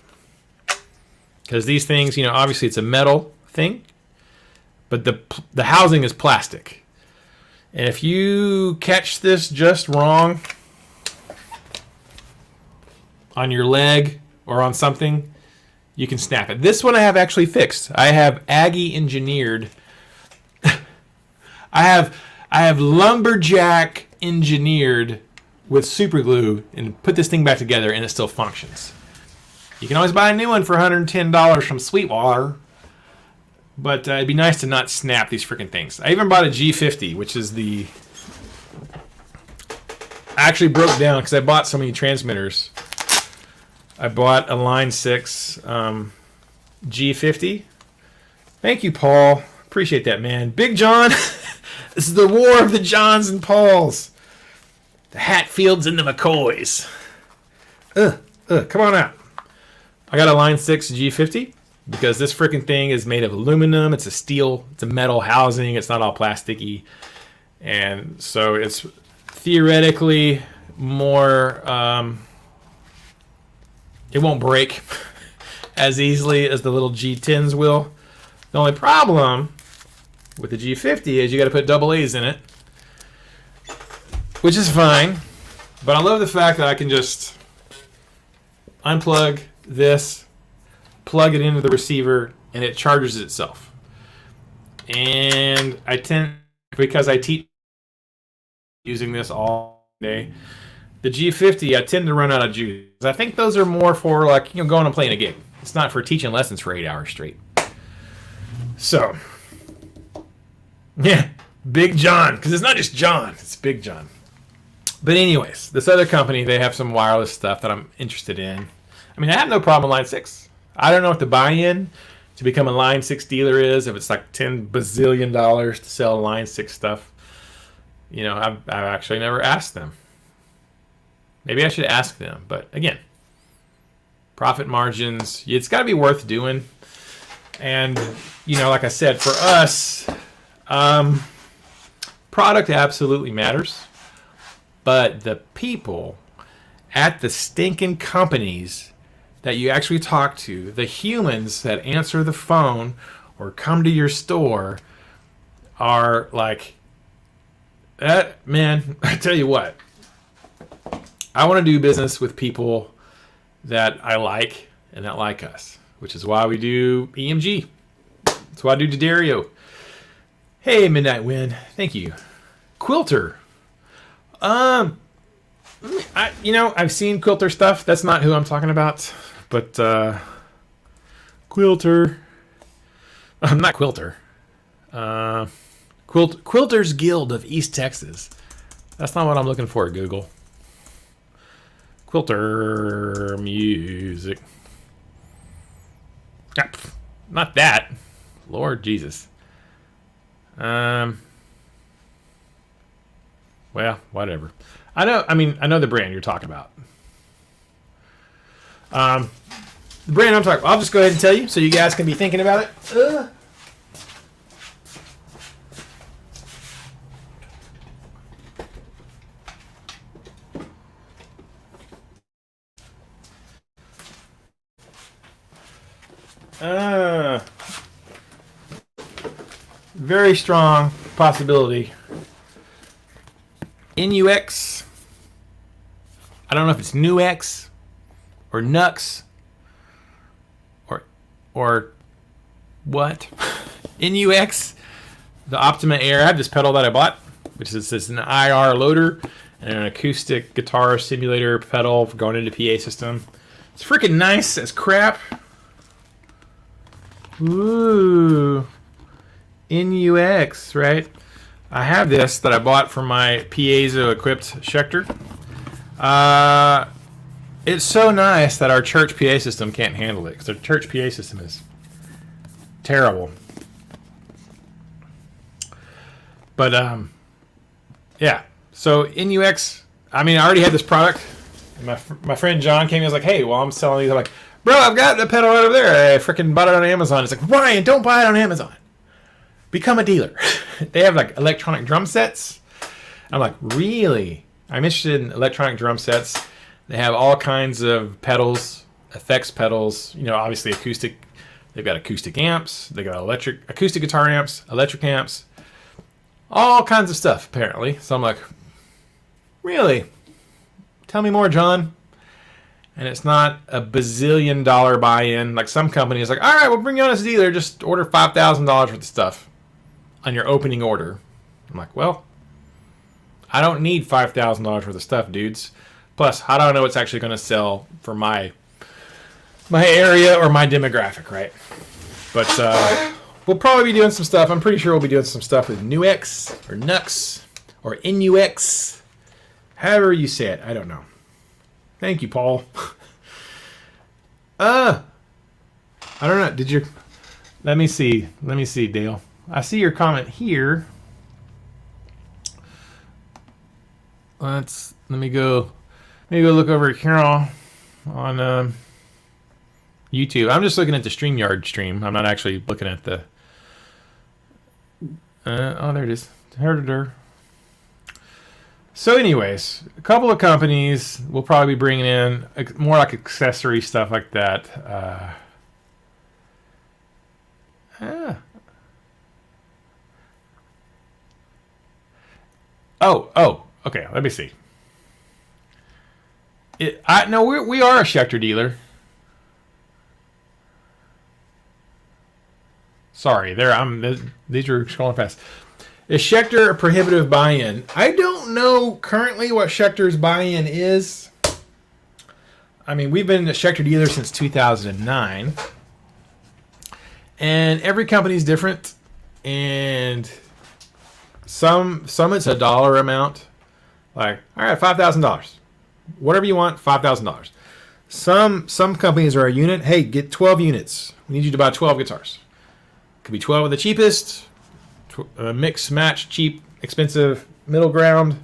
Because these things, obviously it's a metal thing, but the housing is plastic. And if you catch this just wrong on your leg or on something, you can snap it. This one I have actually fixed. I have Aggie engineered. I have lumberjack engineered with super glue and put this thing back together, and it still functions. You can always buy a new one for $110 from Sweetwater, but it'd be nice to not snap these freaking things. I even bought a G50, which is I actually broke down because I bought so many transmitters. I bought a Line 6 G50. Thank you, Paul. Appreciate that, man. Big John. This is the war of the Johns and Pauls. The Hatfields and the McCoys. Come on out. I got a Line 6 G50 because this freaking thing is made of aluminum. It's a metal housing. It's not all plasticky. And so it's theoretically more... it won't break as easily as the little G10s will. The only problem with the G50 is you got to put double A's in it, which is fine. But I love the fact that I can just unplug this, plug it into the receiver, and it charges itself. And because I teach using this all day, the G50, I tend to run out of juice. I think those are more for going and playing a gig. It's not for teaching lessons for 8 hours straight. So, yeah, Big John. Because it's not just John, it's Big John. But anyways, this other company, they have some wireless stuff that I'm interested in. I mean, I have no problem with Line 6. I don't know what the buy-in to become a Line 6 dealer is, if it's like $10 bazillion to sell Line 6 stuff. I've actually never asked them. Maybe I should ask them. But again, profit margins, it's got to be worth doing. And, like I said, for us, product absolutely matters. But the people at the stinking companies that you actually talk to, the humans that answer the phone or come to your store, are like, man, I tell you what, I want to do business with people that I like and that like us, which is why we do EMG. That's why I do D'Addario. Hey, Midnight Wind, thank you. Quilter. I've seen Quilter stuff. That's not who I'm talking about, but Quilter. I'm not Quilter. Quilters Guild of East Texas. That's not what I'm looking for at Google. Quilter music. Not that. Lord Jesus. Well, whatever. I know the brand you're talking about. The brand I'm talking about, I'll just go ahead and tell you so you guys can be thinking about it. very strong possibility. NUX. I don't know if it's NUX or NUX or what. NUX, the Optima Air. I have this pedal that I bought, which is an IR loader and an acoustic guitar simulator pedal for going into PA system. It's freaking nice as crap. Ooh. NUX, right? I have this that I bought for my piezo-equipped Schecter. It's so nice that our church PA system can't handle it, because our church PA system is terrible. But, yeah. So, NUX, I mean, I already had this product. My friend John came and was like, hey, well, I'm selling these. I'm like, bro, I've got the pedal right over there. I freaking bought it on Amazon. It's like, Ryan, don't buy it on Amazon. Become a dealer. They have, like, electronic drum sets. I'm like, really? I'm interested in electronic drum sets. They have all kinds of pedals, effects pedals, you know, obviously acoustic. They've got acoustic amps. They got acoustic guitar amps, electric amps, all kinds of stuff, apparently. So I'm like, really? Tell me more, John. And it's not a bazillion dollar buy-in. Like some companies, like, all right, we'll bring you on as a dealer. Just order $5,000 worth of stuff on your opening order. I'm like, well, I don't need $5,000 worth of stuff, dudes. Plus, how do I know what's actually going to sell for my area or my demographic, right? But we'll probably be doing some stuff. I'm pretty sure we'll be doing some stuff with NUX or NUX or NUX. However you say it. I don't know. Thank you, Paul. I don't know. Did you... Let me see, Dale. I see your comment here. Let me go look over at Carol on YouTube. I'm just looking at the StreamYard stream. I'm not actually looking at the... oh, there it is. So anyways, a couple of companies will probably be bringing in more like accessory stuff like that. Oh, okay. Let me see. We are a Schecter dealer. Sorry, these are scrolling fast. Is Schecter a prohibitive buy-in? I don't know currently what Schecter's buy-in is. I mean, we've been a Schecter dealer since 2009. And every company's different. And some it's a dollar amount. Like, all right, $5,000. Whatever you want, $5,000. Some companies are a unit. Hey, get 12 units. We need you to buy 12 guitars. Could be 12 of the cheapest. Mix, match, cheap, expensive, middle ground.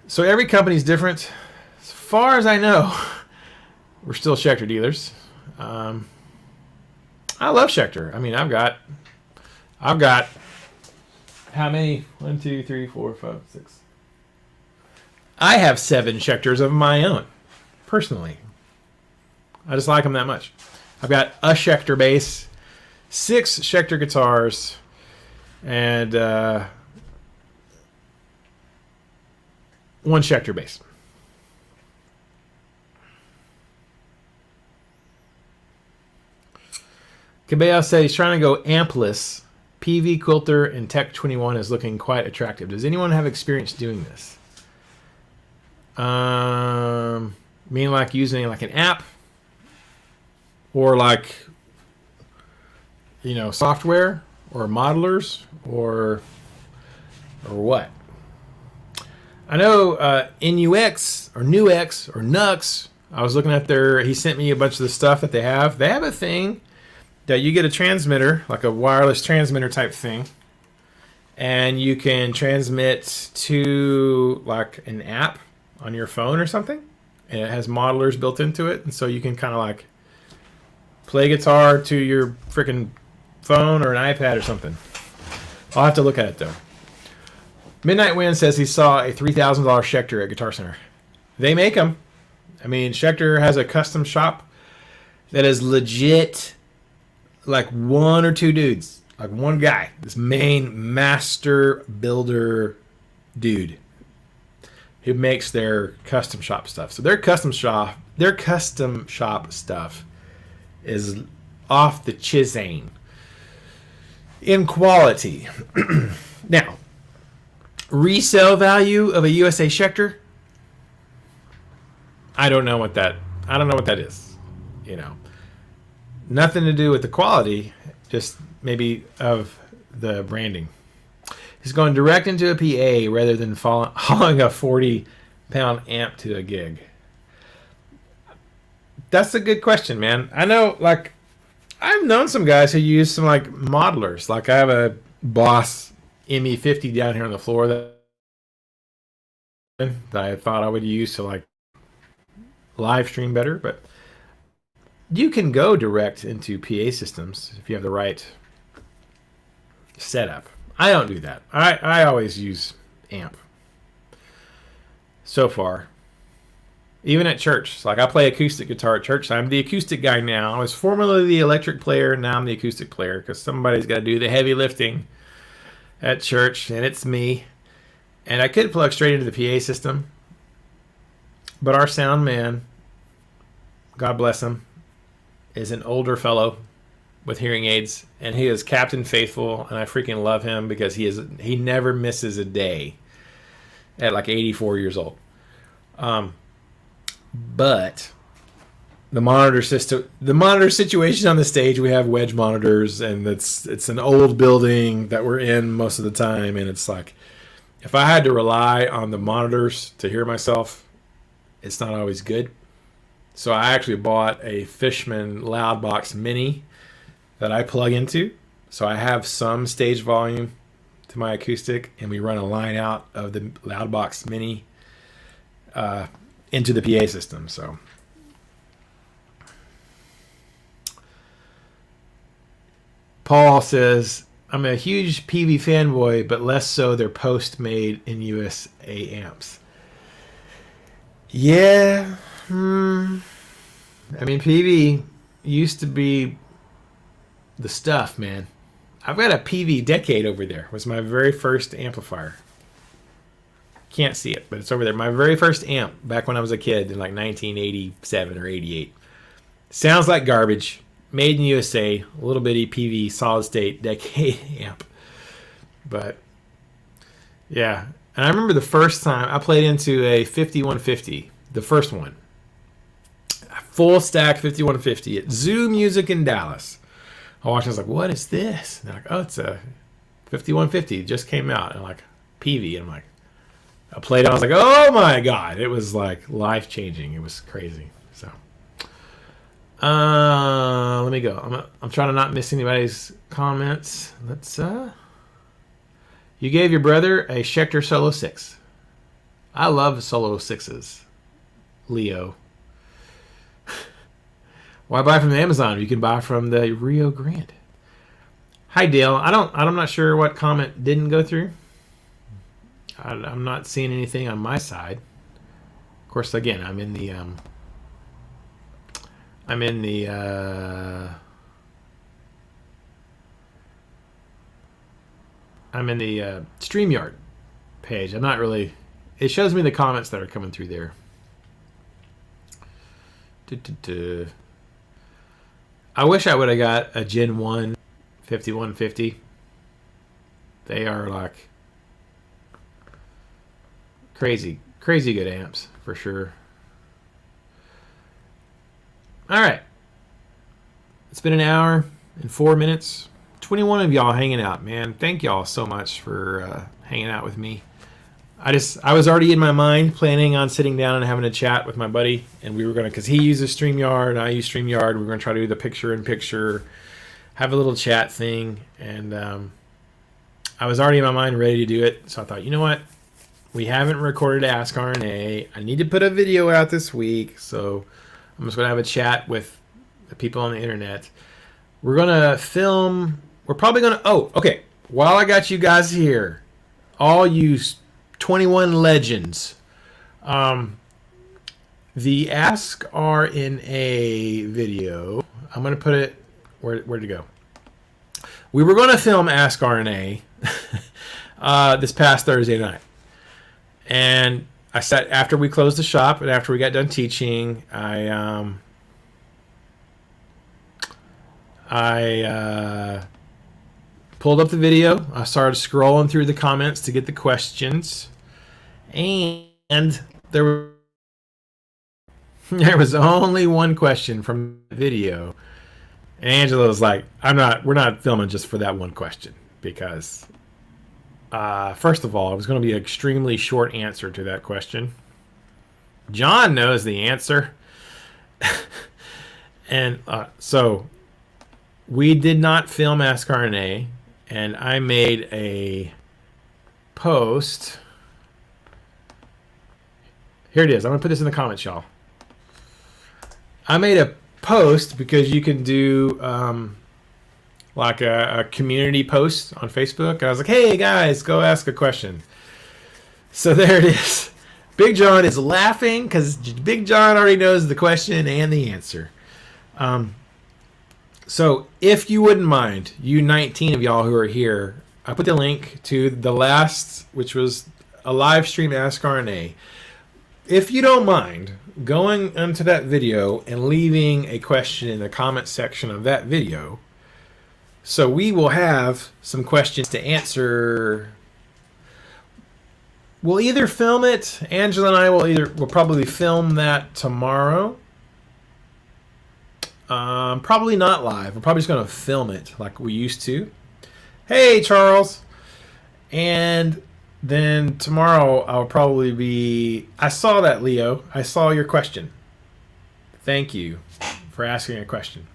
So every company's different. As far as I know, we're still Schecter dealers. I love Schecter. I mean, I've got how many? 1, 2, 3, 4, 5, 6. I have 7 Schecters of my own, personally. I just like them that much. I've got a Schecter bass, 6 Schecter guitars, and 1 Schecter bass. Cabello said he's trying to go ampless. PV Quilter and Tech 21 is looking quite attractive. Does anyone have experience doing this? Mean like using like an app? Or like, you know, software? Or modelers? Or what? I know NUX or NUX or NUX. I was looking at he sent me a bunch of the stuff that they have. They have a thing that you get a transmitter, like a wireless transmitter type thing, and you can transmit to like an app on your phone or something, and it has modelers built into it, and so you can kind of like play guitar to your freaking phone or an iPad or something. I'll have to look at it though. Midnight Wind says he saw a $3,000 Schecter at Guitar Center. They make them. I mean, Schecter has a custom shop that is legit, like 1 or 2 dudes Like one guy, this main master builder dude who makes their custom shop stuff. So their custom shop stuff is off the chisane in quality. Now, resale value of a USA Schecter, I don't know what that is. You know, nothing to do with the quality, just maybe of the branding. He's going direct into a PA rather than hauling a 40-pound amp to a gig. That's a good question, man. I know, like, I've known some guys who use some, like, modelers. Like, I have a Boss ME50 down here on the floor that I thought I would use to, like, live stream better. But you can go direct into PA systems if you have the right setup. I don't do that. I always use amp. So far. Even at church. Like I play acoustic guitar at church. I'm the acoustic guy now. I was formerly the electric player. Now I'm the acoustic player because somebody's got to do the heavy lifting at church. And it's me. And I could plug straight into the PA system. But our sound man, God bless him, is an older fellow with hearing aids, and he is Captain Faithful, and I freaking love him because he never misses a day at like 84 years old. But the monitor situation on the stage, we have wedge monitors, and it's an old building that we're in most of the time, and it's like if I had to rely on the monitors to hear myself, it's not always good. So I actually bought a Fishman Loudbox Mini that I plug into. So I have some stage volume to my acoustic, and we run a line out of the Loudbox Mini into the PA system. So Paul says, I'm a huge PV fanboy, but less so their post-made in USA amps. Yeah. I mean, PV used to be the stuff, man. I've got a PV Decade over there. It was my very first amplifier. Can't see it, but it's over there. My very first amp back when I was a kid in like 1987 or 88. Sounds like garbage. Made in USA. A little bitty PV solid state Decade amp. But yeah. And I remember the first time I played into a 5150. The first one. Full stack 5150 at Zoo Music in Dallas. I watched, I was like, what is this? And they're like, oh, it's a 5150. It just came out. And I'm like, PV. And I'm like, I played it. I was like, oh my God. It was like life changing. It was crazy. So, let me go. I'm trying to not miss anybody's comments. Let's, you gave your brother a Schecter Solo 6. I love Solo 6s. Leo. Why buy from Amazon? You can buy from the Rio Grande. Hi Dale. I'm not sure what comment didn't go through. I'm not seeing anything on my side. Of course, again, I'm in the StreamYard page. I'm not really. It shows me the comments that are coming through there. I wish I would have got a Gen 1 5150. They are like crazy good amps for sure. All right. It's been an hour and 4 minutes. 21 of y'all hanging out, man. Thank y'all so much for hanging out with me. I was already in my mind planning on sitting down and having a chat with my buddy, and we were going to, because he uses StreamYard, I use StreamYard, we were going to try to do the picture-in-picture, have a little chat thing, and I was already in my mind ready to do it, so I thought, you know what, we haven't recorded ASK RNA, I need to put a video out this week, so I'm just going to have a chat with the people on the internet. We're going to film, we're probably going to, okay, while I got you guys here, all you 21 legends. The ASK RNA video, I'm going to put it, where'd it go? We were going to film Ask RNA this past Thursday night. And I sat after we closed the shop and after we got done teaching, I pulled up the video. I started scrolling through the comments to get the questions. And there was only one question from the video. And Angela was like, we're not filming just for that one question because first of all, it was going to be an extremely short answer to that question. John knows the answer. And so we did not film Ask RNA, and I made a post. Here it is. I'm going to put this in the comments, y'all. I made a post because you can do like a community post on Facebook. And I was like, hey, guys, go ask a question. So there it is. Big John is laughing because Big John already knows the question and the answer. So if you wouldn't mind, you 19 of y'all who are here, I put the link to the last, which was a live stream Ask RNA. If you don't mind going into that video and leaving a question in the comment section of that video, so we will have some questions to answer. We'll either film it. Angela and I will probably film that tomorrow. Probably not live. We're probably just going to film it like we used to. Hey, Charles. And then tomorrow I'll probably be... I saw that, Leo. I saw your question. Thank you for asking a question.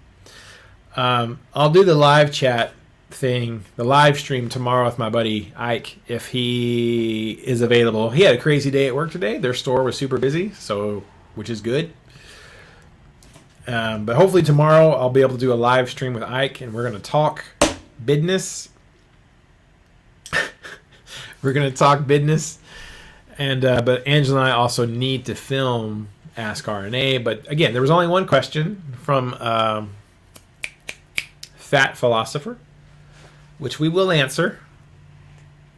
I'll do the live chat thing, the live stream tomorrow with my buddy Ike if he is available. He had a crazy day at work today. Their store was super busy, so which is good. But hopefully tomorrow I'll be able to do a live stream with Ike, and we're going to talk business. We're going to talk business. And but Angela and I also need to film Ask RNA. But again, there was only one question from Fat Philosopher, which we will answer.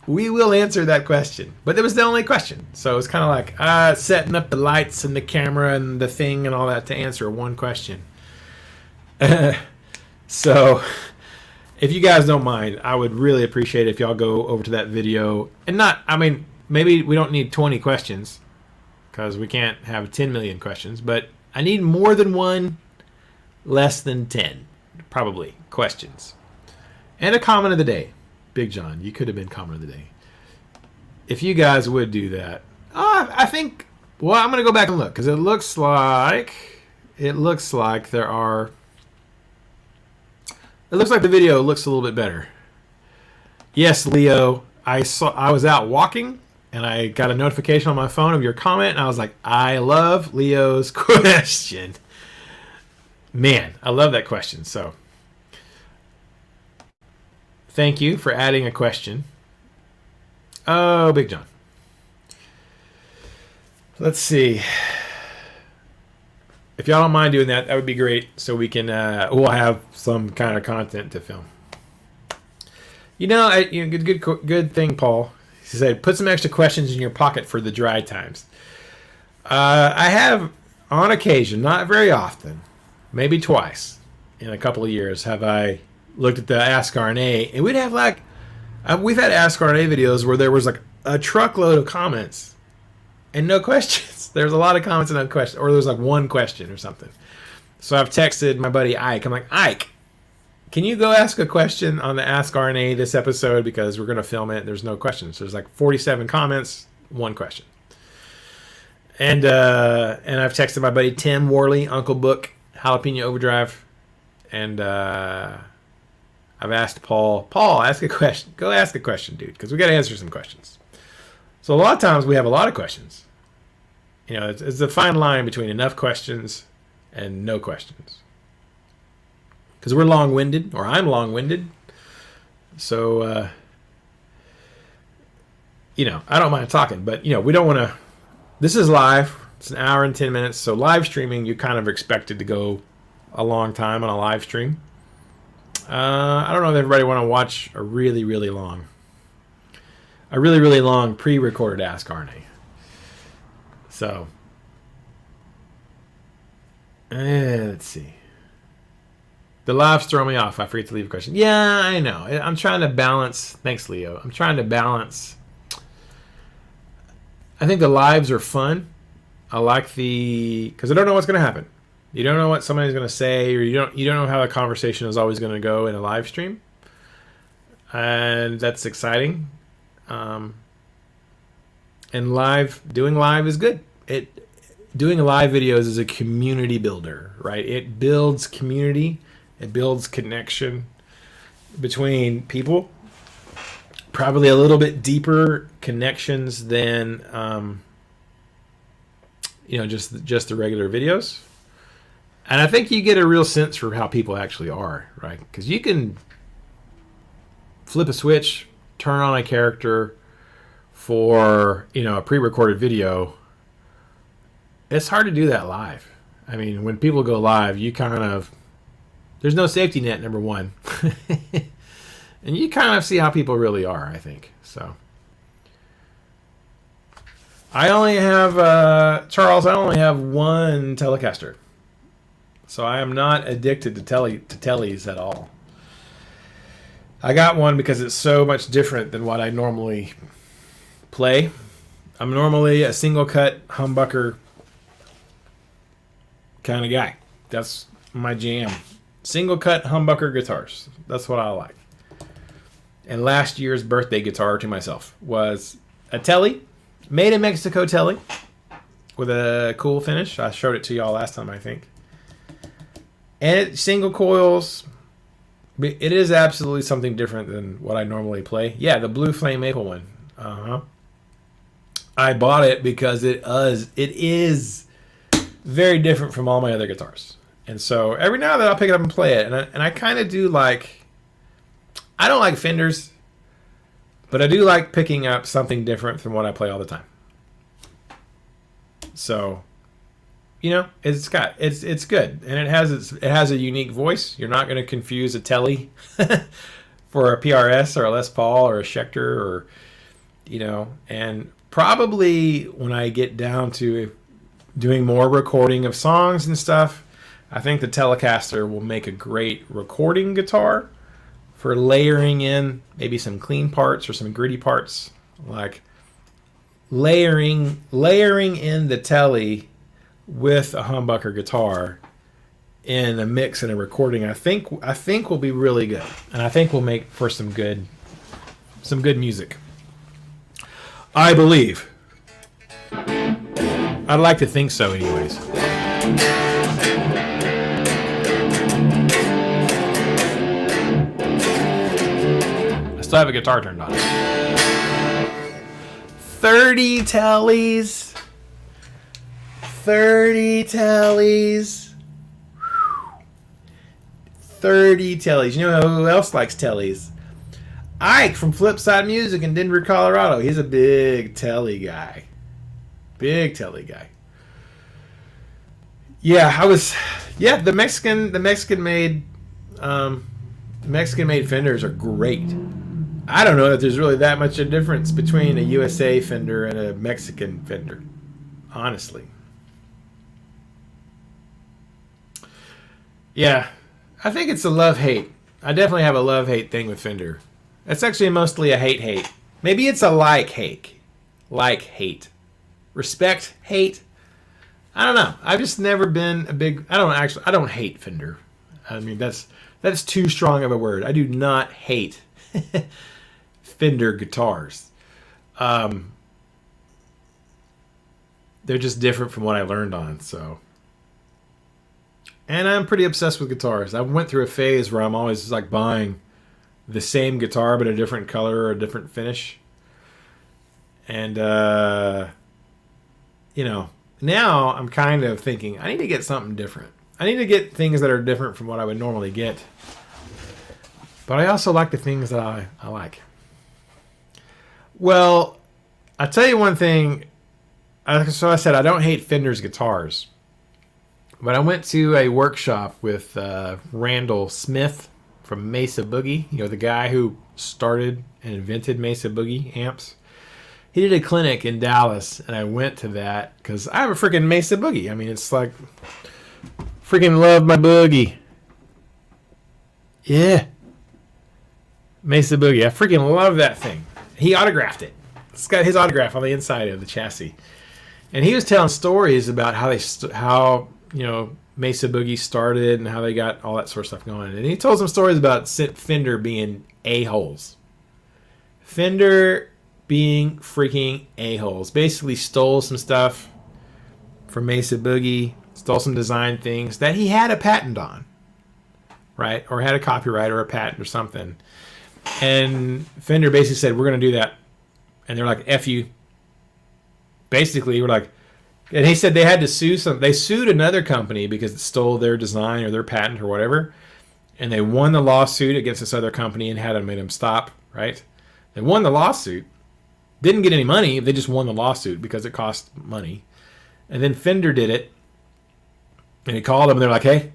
We will answer that question. But it was the only question. So it's kind of like setting up the lights and the camera and the thing and all that to answer one question. So if you guys don't mind, I would really appreciate it if y'all go over to that video. And maybe we don't need 20 questions because we can't have 10 million questions. But I need more than one, less than 10, probably, questions. And a comment of the day. Big John, you could have been comment of the day. If you guys would do that. I think, well, I'm going to go back and look because it looks like there are, it looks like the video looks a little bit better. Yes, Leo, I was out walking and I got a notification on my phone of your comment and I was like, I love Leo's question. Man, I love that question. So thank you for adding a question. Oh, Big John. Let's see. If y'all don't mind doing that, that would be great. So we can, we'll have some kind of content to film. Good thing, Paul. He said, put some extra questions in your pocket for the dry times. I have, on occasion, not very often, maybe twice in a couple of years, have I looked at the Ask RNA, and we'd have we've had Ask RNA videos where there was like a truckload of comments and no questions. There's a lot of comments and no questions, or there's like one question or something. So I've texted my buddy Ike. I'm like, Ike, can you go ask a question on the Ask RNA this episode because we're going to film it and there's no questions. There's like 47 comments, one question. And I've texted my buddy Tim Worley, Uncle Book, Jalapeno Overdrive, and I've asked Paul, ask a question. Go ask a question, dude, because we got to answer some questions. So a lot of times we have a lot of questions. You know, it's a fine line between enough questions and no questions. Because we're long-winded, or I'm long-winded. So, I don't mind talking, but, we don't want to... This is live. It's an hour and 10 minutes. So live streaming, you kind of expected to go a long time on a live stream. I don't know if everybody want to watch a really long pre-recorded Ask RNA. So, let's see. The lives throw me off. I forget to leave a question. Yeah, I know. I'm trying to balance. Thanks, Leo. I'm trying to balance. I think the lives are fun. I like because I don't know what's going to happen. You don't know what somebody's going to say, or you don't know how the conversation is always going to go in a live stream, and that's exciting. And doing live is good. Doing live videos is a community builder, right? It builds community. It builds connection between people. Probably a little bit deeper connections than just the regular videos. And I think you get a real sense for how people actually are, right? Because you can flip a switch, turn on a character for a pre-recorded video. It's hard to do that live. I mean, when people go live, there's no safety net, number one. And you kind of see how people really are, I think. So I only have, Charles, I only have one Telecaster. So I am not addicted to tellies at all. I got one because it's so much different than what I normally play. I'm normally a single cut humbucker kind of guy. That's my jam. Single cut humbucker guitars. That's what I like. And last year's birthday guitar to myself was a telly, made in Mexico telly, with a cool finish. I showed it to y'all last time, I think. And it single coils. It is absolutely something different than what I normally play. Yeah, the Blue Flame Maple one. I bought it because it is very different from all my other guitars. And so every now and then I'll pick it up and play it. And I kind of do like... I don't like Fenders, but I do like picking up something different from what I play all the time. So... it's good, and it has a unique voice. You're not going to confuse a telly for a PRS or a Les Paul or a Schecter, or and probably when I get down to doing more recording of songs and stuff, I think the Telecaster will make a great recording guitar for layering in maybe some clean parts or some gritty parts, like layering in the telly with a humbucker guitar in a mix and a recording. I think will be really good, and I think will make for some good music. I believe. I'd like to think so, anyways. I still have a guitar turned on. 30 tellies. 30 tellies. 30 tellies. You know who else likes tellies? Ike from Flipside Music in Denver, Colorado. He's a big telly guy. Big telly guy. Yeah, the Mexican made Fenders are great. I don't know that there's really that much a difference between a USA Fender and a Mexican Fender, honestly. Yeah, I think it's a love-hate. I definitely have a love-hate thing with Fender. It's actually mostly a hate-hate. Maybe it's a like-hate. Like-hate. Respect-hate. I don't know. I've just never been a big... I don't hate Fender. I mean, that's too strong of a word. I do not hate Fender guitars. They're just different from what I learned on, so... And I'm pretty obsessed with guitars. I went through a phase where I'm always like buying the same guitar but a different color or a different finish. And, now I'm kind of thinking, I need to get something different. I need to get things that are different from what I would normally get. But I also like the things that I like. Well, I'll tell you one thing. So I said I don't hate Fender's guitars. But I went to a workshop with Randall Smith from Mesa Boogie, you know, the guy who started and invented Mesa Boogie amps. He did a clinic in Dallas, and I went to that because I have a freaking Mesa Boogie. I mean, it's like, freaking love my Boogie. Yeah. Mesa Boogie. I freaking love that thing. He autographed it. It's got his autograph on the inside of the chassis. And he was telling stories about how you know, Mesa Boogie started and how they got all that sort of stuff going. And he told some stories about Fender being a-holes. Fender being freaking a-holes. Basically stole some stuff from Mesa Boogie, stole some design things that he had a patent on, right? Or had a copyright or a patent or something. And Fender basically said, we're going to do that. And they're like, F you. Basically, we're like, and he said they had to sue they sued another company because it stole their design or their patent or whatever. And they won the lawsuit against this other company and made them stop, right? They won the lawsuit. Didn't get any money. They just won the lawsuit because it cost money. And then Fender did it. And he called them and they're like, hey,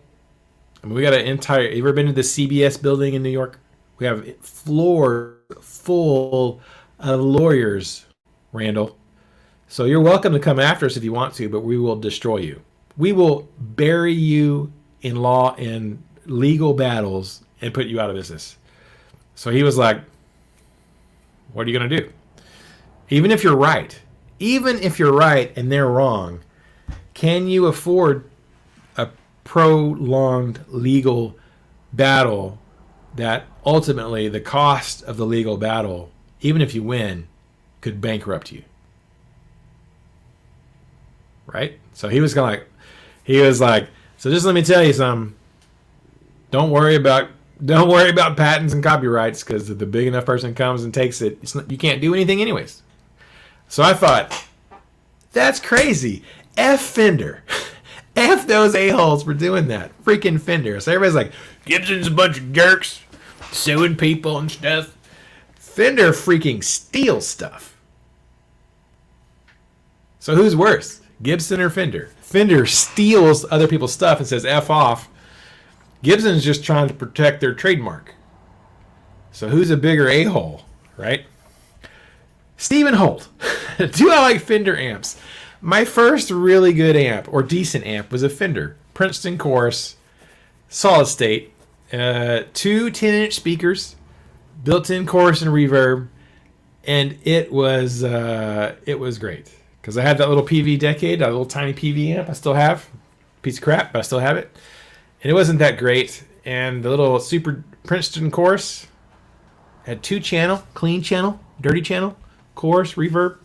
I mean, we got an entire, you ever been to the CBS building in New York? We have floor full of lawyers, Randall. So you're welcome to come after us if you want to, but we will destroy you. We will bury you in legal battles and put you out of business. So he was like, what are you going to do? Even if you're right and they're wrong, can you afford a prolonged legal battle that ultimately the cost of the legal battle, even if you win, could bankrupt you? Right? So he was like, so just let me tell you something. Don't worry about patents and copyrights, because if the big enough person comes and takes it, you can't do anything anyways. So I thought, that's crazy. F Fender. F those a-holes for doing that. Freaking Fender. So everybody's like, Gibson's a bunch of jerks suing people and stuff. Fender freaking steals stuff. So who's worse? Gibson or Fender? Fender steals other people's stuff and says F off. Gibson's just trying to protect their trademark. So who's a bigger a-hole, right? Stephen Holt. Do I like Fender amps? My first really good amp, or decent amp, was a Fender Princeton Chorus, solid state, 2 10-inch speakers, built-in chorus and reverb, and it was great. Because I had that little PV Decade, that little tiny PV amp I still have. Piece of crap, but I still have it. And it wasn't that great. And the little Super Princeton Chorus had 2-channel, clean channel, dirty channel, chorus, reverb.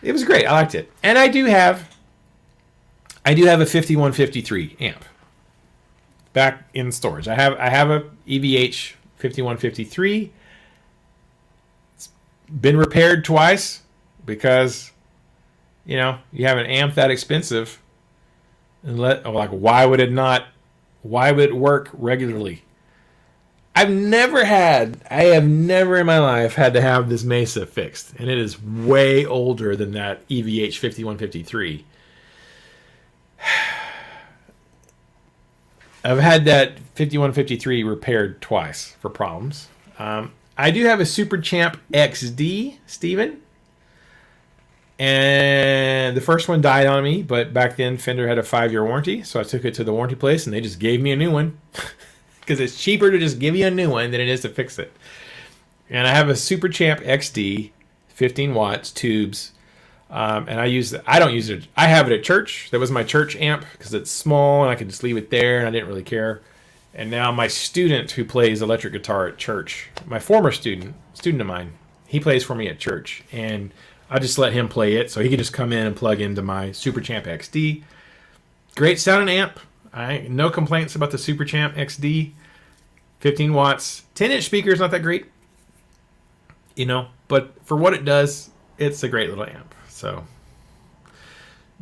It was great. I liked it. And I do have a 5153 amp back in storage. I have a EVH 5153. It's been repaired twice because, you know, you have an amp that expensive, and why would it work regularly? I have never in my life had to have this Mesa fixed, and it is way older than that EVH 5153. I've had that 5153 repaired twice for problems. I do have a Super Champ XD, Steven. And the first one died on me, but back then Fender had a 5-year warranty, so I took it to the warranty place and they just gave me a new one. Because it's cheaper to just give you a new one than it is to fix it. And I have a Super Champ XD, 15 watts, tubes. And I don't use it. I have it at church. That was my church amp because it's small and I could just leave it there and I didn't really care. And now my student who plays electric guitar at church, my former student of mine, he plays for me at church. And I just let him play it so he could just come in and plug into my Super Champ XD. Great sounding amp. No complaints about the Super Champ XD. 15 watts. 10-inch speakers, not that great. You know, but for what it does, it's a great little amp. So,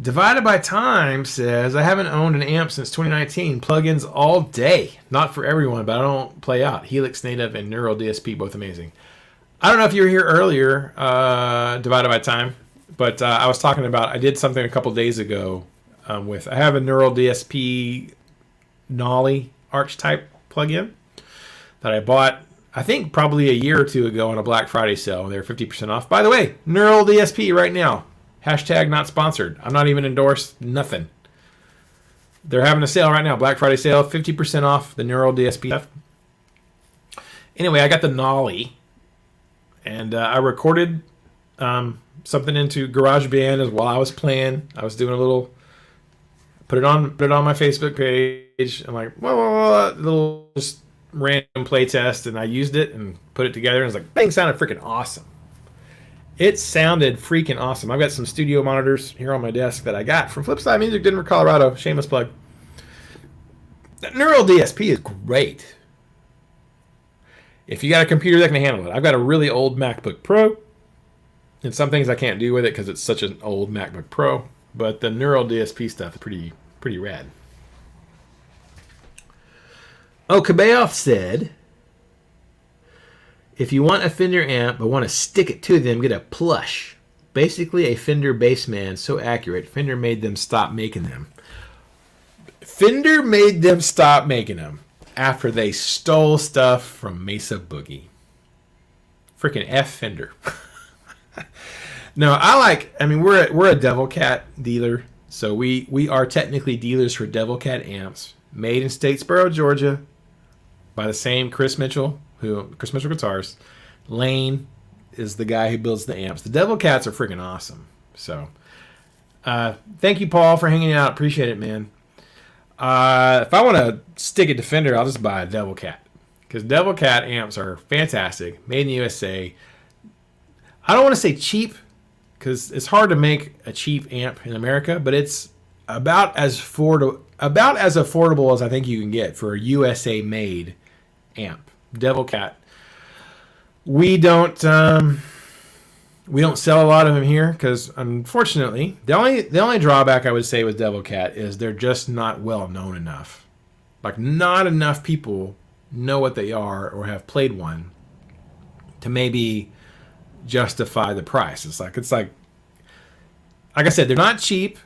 Divided by Time says, I haven't owned an amp since 2019. Plugins all day. Not for everyone, but I don't play out. Helix Native and Neural DSP, both amazing. I don't know if you were here earlier, Divided by Time, but I was talking about, I did something a couple days ago I have a Neural DSP Nolly Arch type plugin that I bought, I think probably a year or two ago on a Black Friday sale. They're 50% off. By the way, Neural DSP right now. Hashtag not sponsored. I'm not even endorsed. Nothing. They're having a sale right now. Black Friday sale. 50% off the Neural DSP stuff. Anyway, I got the Nolly. And I recorded something into GarageBand as while I was playing. I was doing a little... Put it on my Facebook page. I'm like, whoa, little just random play test, and I used it and put it together, and it's like, bang, sounded freaking awesome. It sounded freaking awesome. I've got some studio monitors here on my desk that I got from Flipside Music, Denver, Colorado. Shameless plug. That Neural DSP is great. If you got a computer that can handle it. I've got a really old MacBook Pro, and some things I can't do with it because it's such an old MacBook Pro, but the Neural DSP stuff is pretty rad. Oh, Kabayoff said, if you want a Fender amp but want to stick it to them, get a plush. Basically a Fender Bassman, so accurate, Fender made them stop making them. Fender made them stop making them after they stole stuff from Mesa Boogie. Freaking F Fender. No, we're a Devil Cat dealer, so we are technically dealers for Devil Cat amps, made in Statesboro, Georgia, by the same Chris Mitchell Guitars. Lane is the guy who builds the amps. The Devil Cats are freaking awesome. So, thank you, Paul, for hanging out. Appreciate it, man. If I want to stick it to Fender, I'll just buy a Devil Cat, because Devil Cat amps are fantastic, made in the USA. I don't want to say cheap, because it's hard to make a cheap amp in America, but it's about as affordable as I think you can get for a USA-made amp. Devil Cat. We don't sell a lot of them here because, unfortunately, the only drawback I would say with Devil Cat is they're just not well known enough. Like, not enough people know what they are or have played one to maybe justify the price. It's like I said, they're not cheap.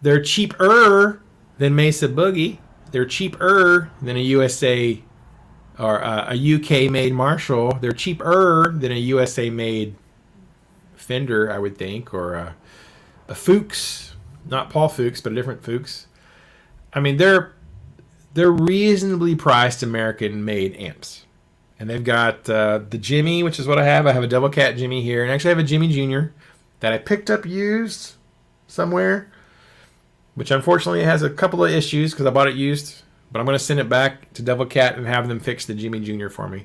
They're cheaper than Mesa Boogie. They're cheaper than a USA or a UK made Marshall. They're cheaper than a USA made Fender, I would think, or a Fuchs, not Paul Fuchs, but a different Fuchs. I mean, they're reasonably priced American made amps. And they've got the Jimmy, which is what I have. I have a Devil Cat Jimmy here, and actually I have a Jimmy Jr. that I picked up used somewhere, which unfortunately has a couple of issues because I bought it used. But I'm going to send it back to Devil Cat and have them fix the Jimmy Jr. for me.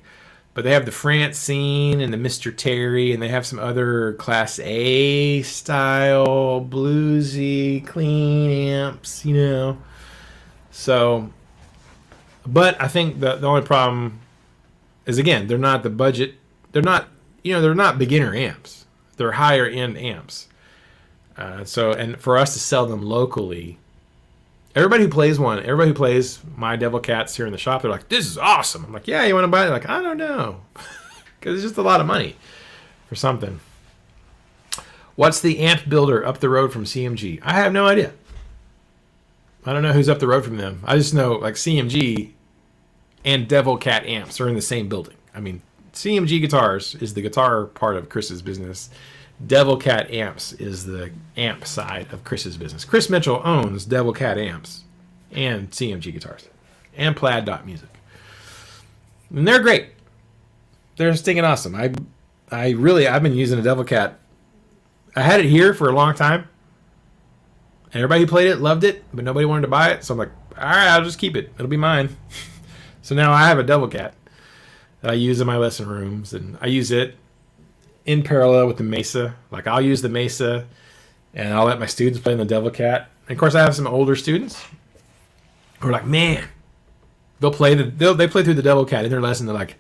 But they have the Francine and the Mr. Terry, and they have some other Class A style, bluesy, clean amps, you know. So, but I think the only problem is, again, they're not the budget. They're not beginner amps. They're higher end amps. And for us to sell them locally, everybody who plays my Devil Cats here in the shop, they're like, this is awesome. I'm like, yeah, you want to buy it? They're like, I don't know. Because it's just a lot of money for something. What's the amp builder up the road from CMG? I have no idea. I don't know who's up the road from them. I just know, like, CMG and Devil Cat amps are in the same building. I mean, CMG Guitars is the guitar part of Chris's business. Devil Cat Amps is the amp side of Chris's business. Chris Mitchell owns Devil Cat Amps and CMG Guitars and Plaid.music. And they're great. They're stinking awesome. I've been using a Devil Cat. I had it here for a long time. And everybody who played it loved it, but nobody wanted to buy it. So I'm like, all right, I'll just keep it. It'll be mine. So now I have a Devil Cat that I use in my lesson rooms, and I use it in parallel with the Mesa. Like, I'll use the Mesa and I'll let my students play in the Devil Cat. And of course, I have some older students who are like, man, they play through the Devil Cat in their lesson. They're like,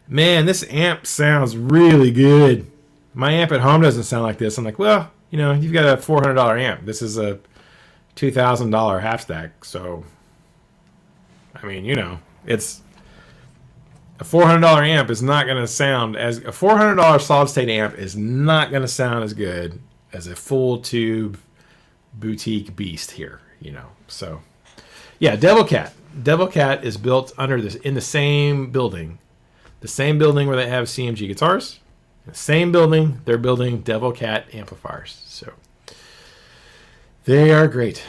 man, this amp sounds really good. My amp at home doesn't sound like this. I'm like, well, you've got a $400 amp. This is a $2,000 half stack. So, I mean, it's a $400 amp is not going to sound as a $400 solid state amp is not going to sound as good as a full tube boutique beast here, So Yeah, Devil Cat. Devil Cat is built under this in the same building. The same building where they have CMG Guitars. The same building, they're building Devil Cat amplifiers. So they are great.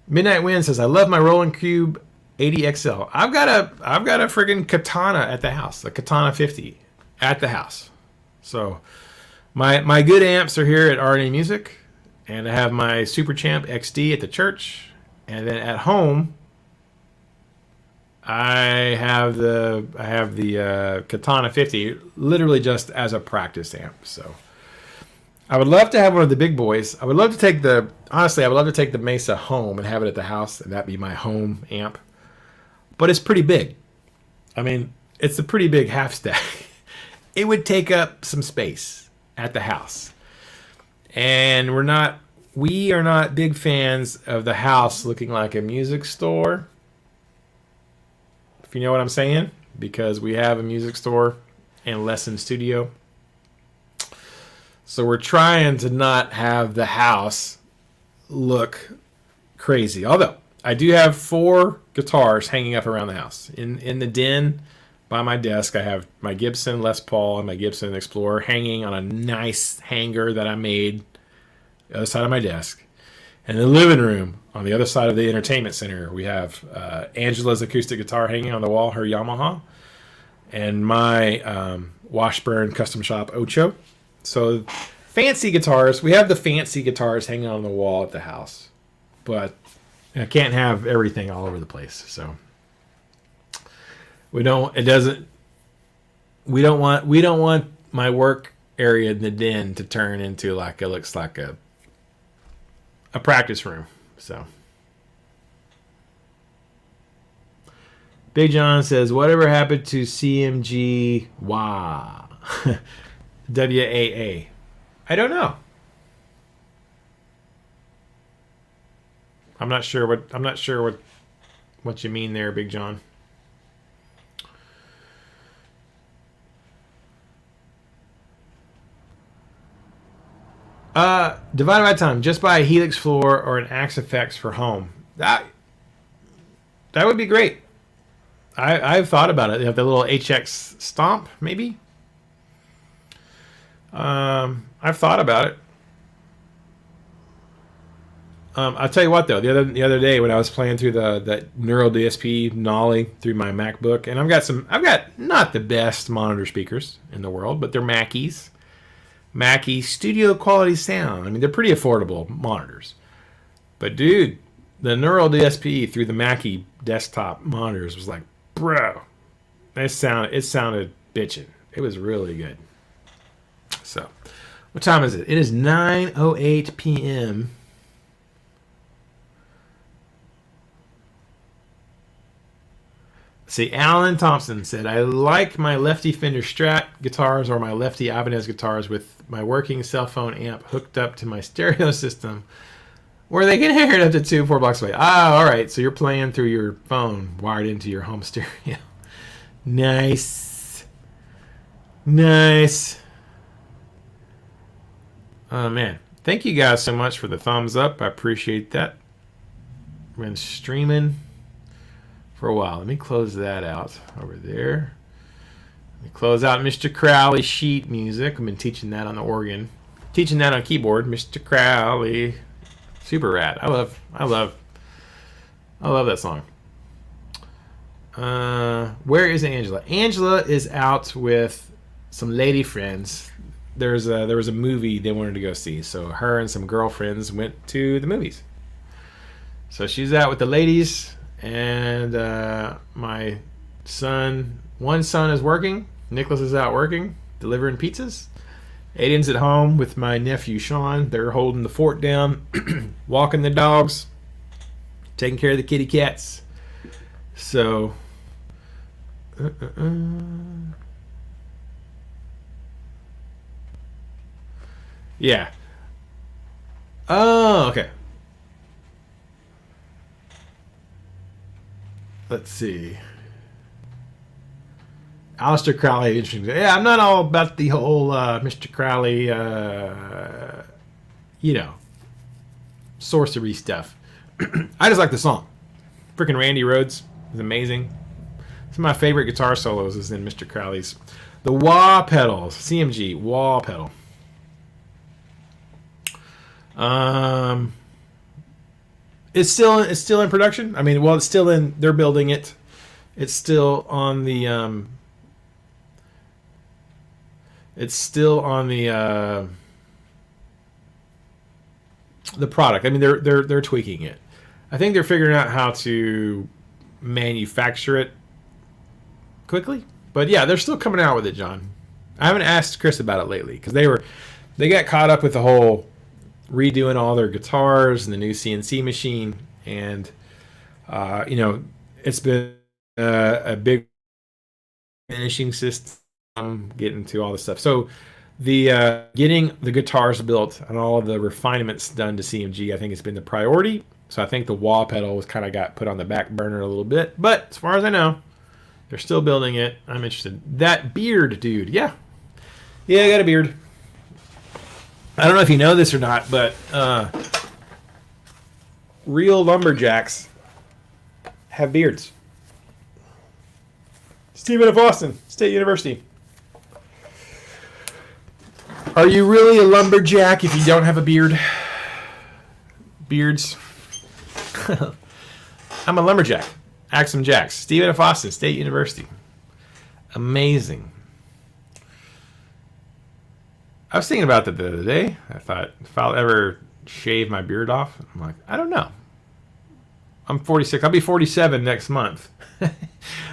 Midnight Wind says, I love my Roland Cube 80XL. I've got a friggin' Katana at the house. A Katana 50 at the house. So my good amps are here at RNA Music. And I have my Super Champ XD at the church. And then at home, I have the Katana 50 literally just as a practice amp. So I would love to have one of the big boys. I would love to take the Mesa home and have it at the house, and that'd be my home amp. But it's pretty big. I mean, it's a pretty big half stack. It would take up some space at the house. And we are not big fans of the house looking like a music store. If you know what I'm saying, because we have a music store and lesson studio. So we're trying to not have the house look crazy. Although I do have 4 guitars hanging up around the house. In the den by my desk, I have my Gibson Les Paul and my Gibson Explorer hanging on a nice hanger that I made the other side of my desk. And in the living room, on the other side of the entertainment center, we have Angela's acoustic guitar hanging on the wall, her Yamaha, and my Washburn Custom Shop Ocho. So fancy guitars. We have the fancy guitars hanging on the wall at the house, but I can't have everything all over the place. So we don't want my work area in the den to turn into like it looks like a practice room. So Big John says, whatever happened to CMG WAA? WAA? I don't know. I'm not sure what you mean there, Big John. Divided by time, just buy a Helix floor or an Axe Effects for home. That would be great. I've thought about it. They have the little HX Stomp, maybe. I've thought about it. I'll tell you what though. The other day when I was playing through that Neural DSP Nolly through my MacBook, and I've got not the best monitor speakers in the world, but they're Mackies. Mackie studio quality sound. I mean, they're pretty affordable monitors. But dude, the Neural DSP through the Mackie desktop monitors was like, bro, it sounded bitchin'. It was really good. So, what time is it? It is 9:08 p.m. See, Alan Thompson said, I like my lefty Fender Strat guitars or my lefty Ibanez guitars with my working cell phone amp hooked up to my stereo system where they can hear it up to 2-4 blocks away. Ah, all right. So you're playing through your phone wired into your home stereo. Nice. Nice. Oh, man. Thank you guys so much for the thumbs up. I appreciate that. I've been streaming for a while. Let me close that out over there. Let me close out Mr. Crowley sheet music. I've been teaching that on the organ. Teaching that on keyboard. Mr. Crowley. Super rad. I love that song. Where is Angela? Angela is out with some lady friends. There was a movie they wanted to go see. So her and some girlfriends went to the movies. So she's out with the ladies. And my one son is working. Nicholas is out working, delivering pizzas. Aiden's at home with my nephew Sean. They're holding the fort down, walking the dogs, taking care of the kitty cats. So, yeah. Oh, okay. Let's see. Aleister Crowley, interesting. Yeah, I'm not all about the whole Mr. Crowley, sorcery stuff. I just like the song. Freaking Randy Rhoads is amazing. Some of my favorite guitar solos is in Mr. Crowley's. The wah pedals, CMG wah pedal. It's still in production. I mean, well, it's still in. They're building it. It's still on the. It's still on the product. I mean, they're tweaking it. I think they're figuring out how to manufacture it quickly. But yeah, they're still coming out with it, John. I haven't asked Chris about it lately because they got caught up with the whole redoing all their guitars and the new CNC machine, and it's been a big finishing system, getting to all this stuff. So the getting the guitars built and all of the refinements done to CMG, I think has been the priority. So I think the wah pedal was kind of got put on the back burner a little bit, but as far as I know, they're still building it. I'm interested. That beard, dude. Yeah, I got a beard. I don't know if you know this or not, but real lumberjacks have beards. Stephen of Austin, State University. Are you really a lumberjack if you don't have a beard? Beards. I'm a lumberjack. Axum Jacks. Stephen F. Austin, State University. Amazing. I was thinking about that the other day. I thought, if I'll ever shave my beard off, I'm like, I don't know. I'm 46. I'll be 47 next month.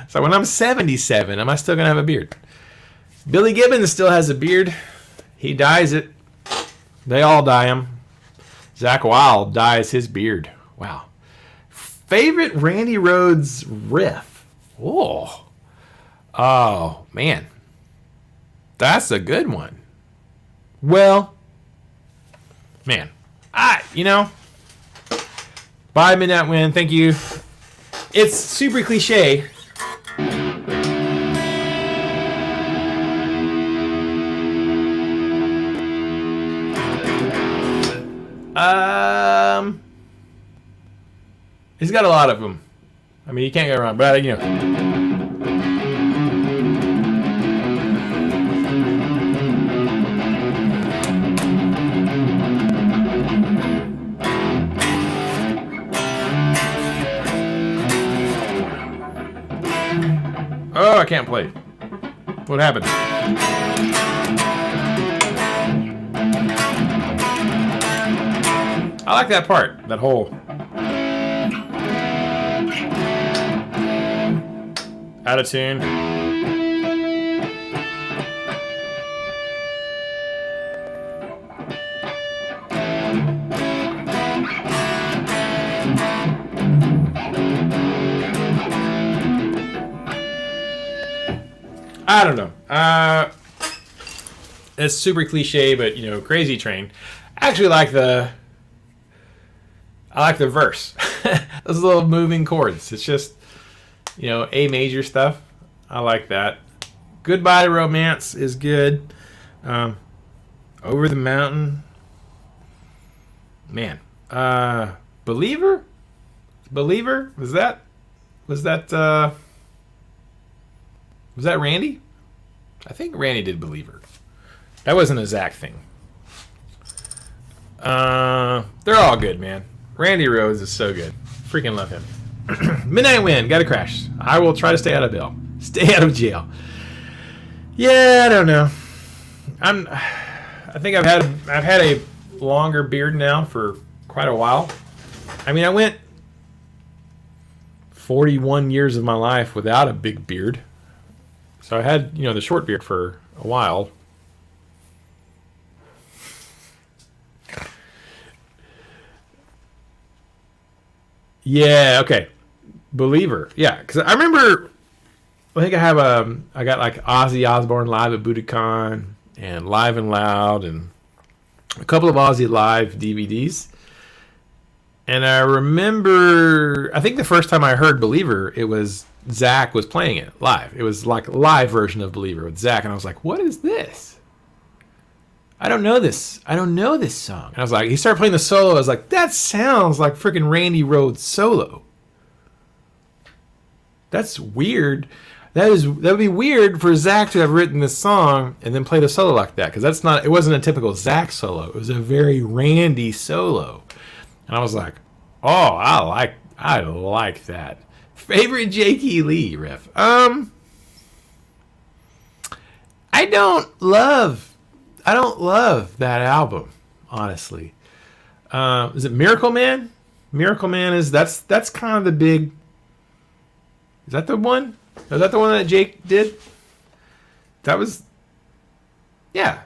So when I'm 77, am I still going to have a beard? Billy Gibbons still has a beard. He dyes it. They all dye him. Zach Wilde dyes his beard. Wow. Favorite Randy Rhoads riff? Oh, man. That's a good one. Well, man, bye Midnight Wind. Thank you. It's super cliche. He's got a lot of them. I mean, you can't go wrong, but Oh, I can't play. What happened? I like that part, that whole out of tune. I don't know. It's super cliche, but Crazy Train. I actually like the verse. Those little moving chords. It's just A major stuff. I like that. Goodbye to Romance is good. Over the Mountain. Man. Believer? Was that Randy? I think Randy did Believer. That wasn't a Zach thing. They're all good, man. Randy Rhoads is so good. Freaking love him. Midnight Wind, gotta crash. I will try to stay out of bail. Stay out of jail. Yeah, I don't know. I think I've had a longer beard now for quite a while. I mean, I went 41 years of my life without a big beard. So I had, the short beard for a while. Yeah, okay. Believer. Yeah, because I remember, I think I got like Ozzy Osbourne live at Budokan and Live and Loud and a couple of Ozzy live DVDs. And I remember, I think the first time I heard Believer, it was Zach was playing it live. It was like a live version of Believer with Zach. And I was like, what is this? I don't know this. I don't know this song. And I was like, he started playing the solo. I was like, that sounds like freaking Randy Rhoads solo. That's weird. That would be weird for Zach to have written this song and then play the solo like that, because that's not. It wasn't a typical Zach solo. It was a very Randy solo, and I was like, oh, I like that. Favorite Jakey Lee riff? I don't love that album, honestly. Is it Miracle Man? Miracle Man that's kind of the big. Is that the one? Is that the one that Jake did? That was, yeah.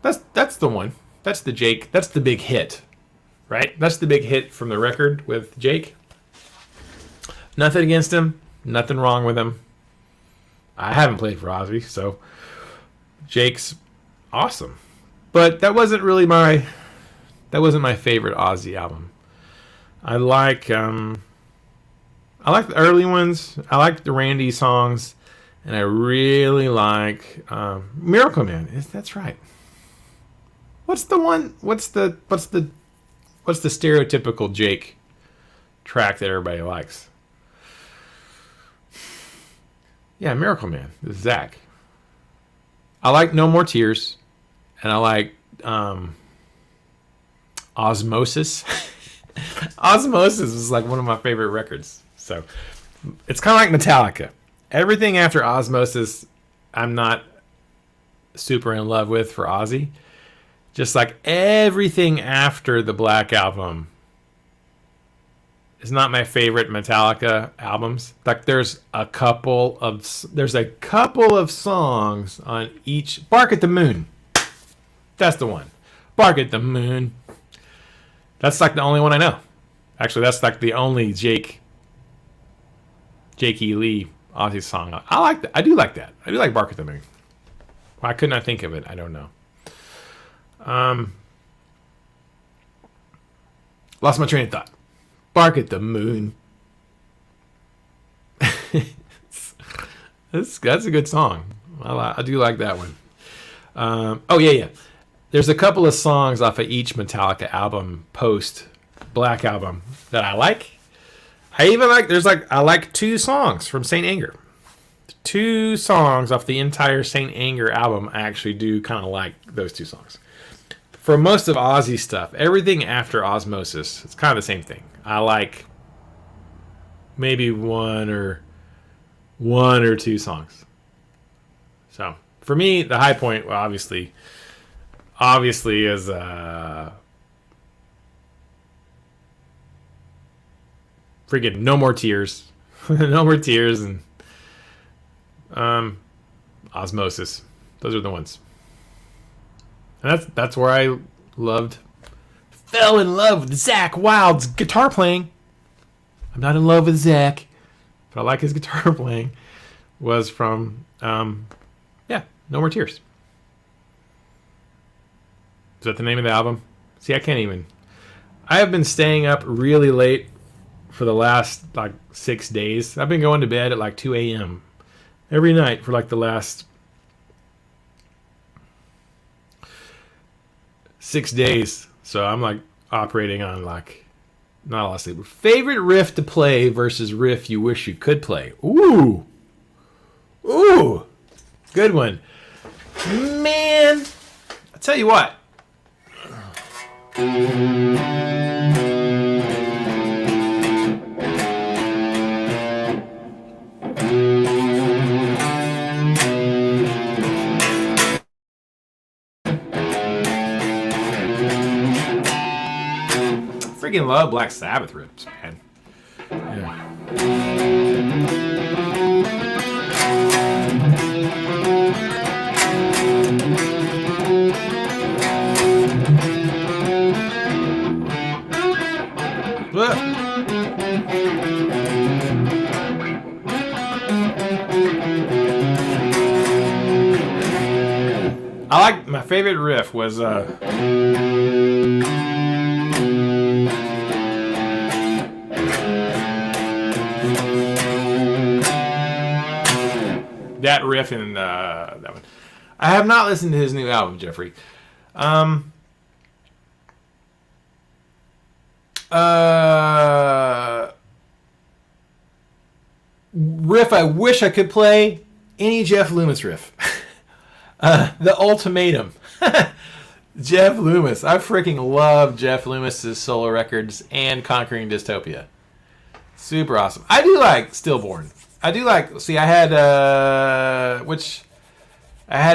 That's the one. That's the Jake. That's the big hit, right? That's the big hit from the record with Jake. Nothing against him. Nothing wrong with him. I haven't played for Ozzy, so Jake's awesome. But that wasn't my favorite Ozzy album. I like the early ones. I like the Randy songs, and I really like Miracle Man. That's right. What's the stereotypical Jake track that everybody likes? Yeah, Miracle Man. This is Zach. I like No More Tears, and I like Osmosis. Osmosis is like one of my favorite records. So it's kind of like Metallica. Everything after Osmosis, I'm not super in love with for Ozzy. Just like everything after the Black Album is not my favorite Metallica albums. Like there's a couple of songs on each. Bark at the Moon. That's the one. Bark at the Moon. That's like the only one I know. Actually, that's like the only Jakey Lee Ozzy song. I like that. I do like that. I do like Bark at the Moon. Why couldn't I think of it? I don't know. Lost my train of thought. Bark at the Moon. That's a good song. I do like that one. Oh yeah. There's a couple of songs off of each Metallica album post Black Album that I like. I like 2 songs from Saint Anger. 2 songs off the entire Saint Anger album. I actually do kind of like those 2 songs. For most of Ozzy stuff, everything after Osmosis, it's kind of the same thing. I like maybe one or 2 songs. So for me, the high point, well, obviously is freaking No More Tears. No More Tears and Osmosis. Those are the ones. And that's where I fell in love with Zach Wild's guitar playing. I'm not in love with Zach, but I like his guitar playing. Was from No More Tears. Is that the name of the album? See, I can't even. I have been staying up really late for the last 6 days. I've been going to bed at 2 a.m. every night for the last 6 days. So I'm operating on not a lot of sleep. Favorite riff to play versus riff you wish you could play. Ooh, good one, man. I'll tell you what. Freaking love Black Sabbath riffs, man. Yeah. I like my favorite riff was that riff in that one. I have not listened to his new album, Jeffrey. riff I wish I could play, any Jeff Loomis riff. The Ultimatum. Jeff Loomis. I freaking love Jeff Loomis's solo records and Conquering Dystopia. Super awesome. I do like Stillborn. I do like, see, I had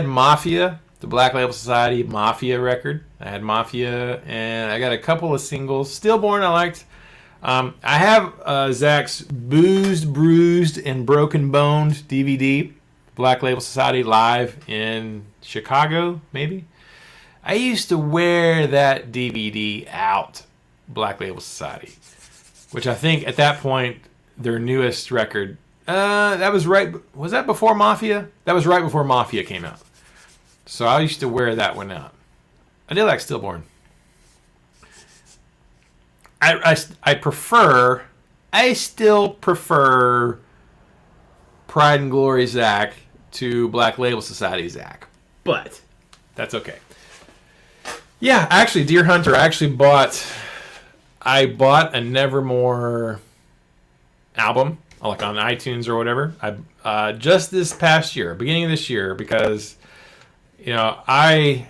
Mafia, the Black Label Society Mafia record. I had Mafia, and I got a couple of singles. Stillborn I liked. I have Zach's Boozed, Bruised, and Broken Boned DVD, Black Label Society live in Chicago, maybe. I used to wear that DVD out, Black Label Society, which I think at that point, their newest record, that was right, was that before Mafia? That was right before Mafia came out. So I used to wear that one out. I did like Stillborn. I still prefer Pride and Glory Zach to Black Label Society Zach. But that's okay. Yeah, actually, Deer Hunter, I bought a Nevermore album, like on iTunes or whatever, just this past year, beginning of this year, because, you know, I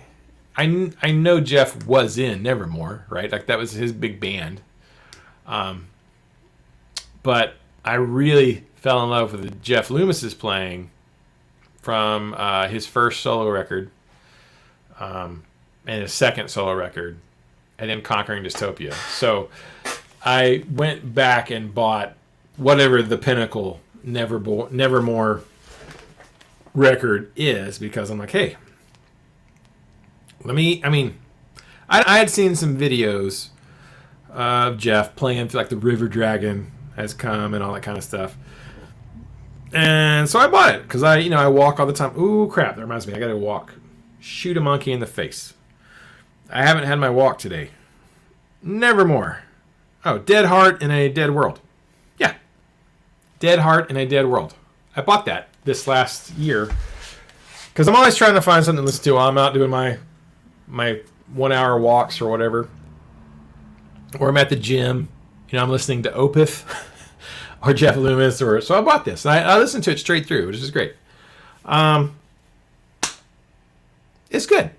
know Jeff was in Nevermore, right? Like that was his big band. But I really fell in love with Jeff Loomis's playing from his first solo record, and his second solo record, and then Conquering Dystopia. So I went back and bought whatever the pinnacle Nevermore record is, because I'm like, hey, I had seen some videos of Jeff playing like the River Dragon Has Come and all that kind of stuff. And so I bought it because I walk all the time. Ooh, crap. That reminds me. I got to walk. Shoot a monkey in the face. I haven't had my walk today. Nevermore. Oh, Dead Heart in a Dead World. Yeah. Dead Heart in a Dead World. I bought that this last year because I'm always trying to find something to listen to while I'm out doing my 1 hour walks or whatever. Or I'm at the gym. I'm listening to Opeth or Jeff Loomis. So I bought this. And I listened to it straight through, which is great. It's good.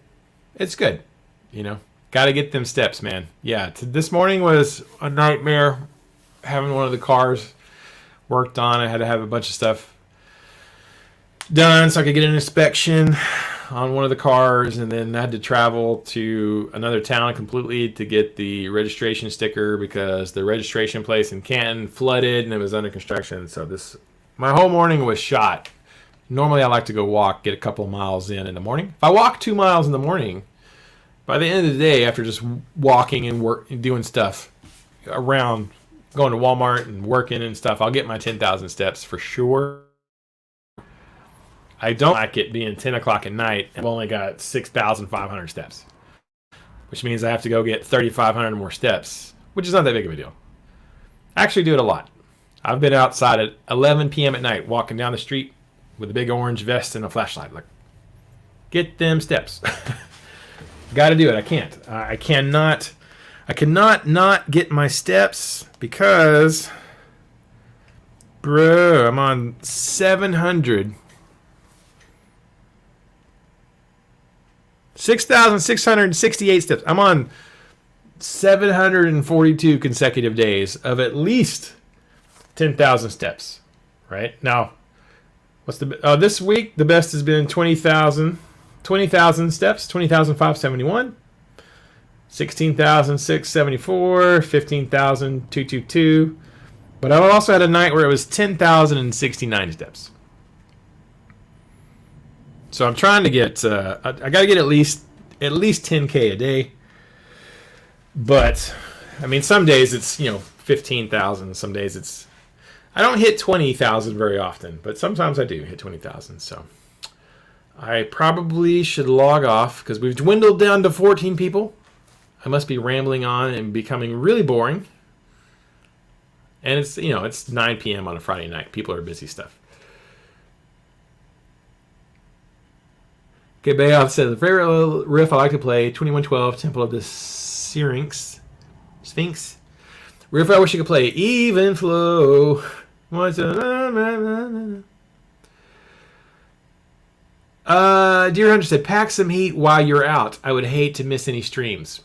It's good. Got to get them steps, man. Yeah, this morning was a nightmare having one of the cars worked on. I had to have a bunch of stuff done so I could get an inspection on one of the cars, and then I had to travel to another town completely to get the registration sticker because the registration place in Canton flooded and it was under construction. So my whole morning was shot. Normally I like to go walk, get a couple of miles in the morning. If I walk 2 miles in the morning, by the end of the day, after just walking and doing stuff around, going to Walmart and working and stuff, I'll get my 10,000 steps for sure. I don't like it being 10 o'clock at night and I've only got 6,500 steps, which means I have to go get 3,500 more steps, which is not that big of a deal. I actually do it a lot. I've been outside at 11 p.m. at night walking down the street with a big orange vest and a flashlight. Like, get them steps. Got to do it. I can't. I cannot not get my steps because, bro, I'm on 6,668 steps. I'm on 742 consecutive days of at least 10,000 steps. Right now, what's this week? The best has been 20,000 steps, 20,571, 16,674, 15,222. But I also had a night where it was 10,069 steps. So I'm trying to get, I got to get at least 10K a day. But, some days it's, 15,000. Some days I don't hit 20,000 very often, but sometimes I do hit 20,000. So I probably should log off because we've dwindled down to 14 people. I must be rambling on and becoming really boring. And it's, it's 9 p.m. on a Friday night. People are busy stuff. Okay, Bayoff said, the favorite riff I like to play, 2112, Temple of the Sphinx. Riff I wish you could play, Even Flow. Dear Hunter said, pack some heat while you're out. I would hate to miss any streams.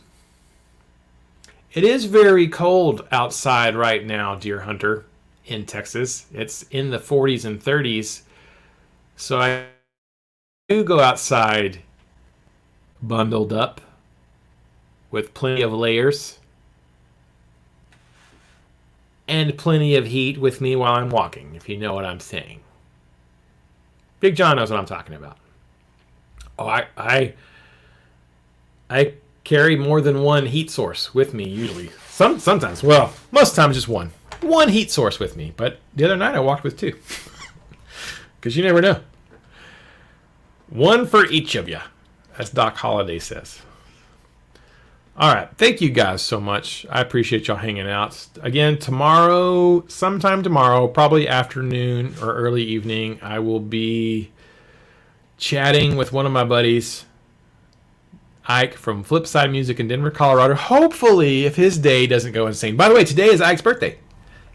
It is very cold outside right now, Dear Hunter, in Texas. It's in the 40s and 30s. So I do go outside bundled up with plenty of layers and plenty of heat with me while I'm walking, if you know what I'm saying. Big John knows what I'm talking about. Oh, I carry more than one heat source with me usually. Sometimes, well, most times just one. One heat source with me. But the other night I walked with two. Because you never know. One for each of you, as Doc Holliday says. All right. Thank you guys so much. I appreciate y'all hanging out. Again, tomorrow, sometime tomorrow, probably afternoon or early evening, I will be chatting with one of my buddies, Ike from Flipside Music in Denver, Colorado. Hopefully, if his day doesn't go insane. By the way, today is Ike's birthday.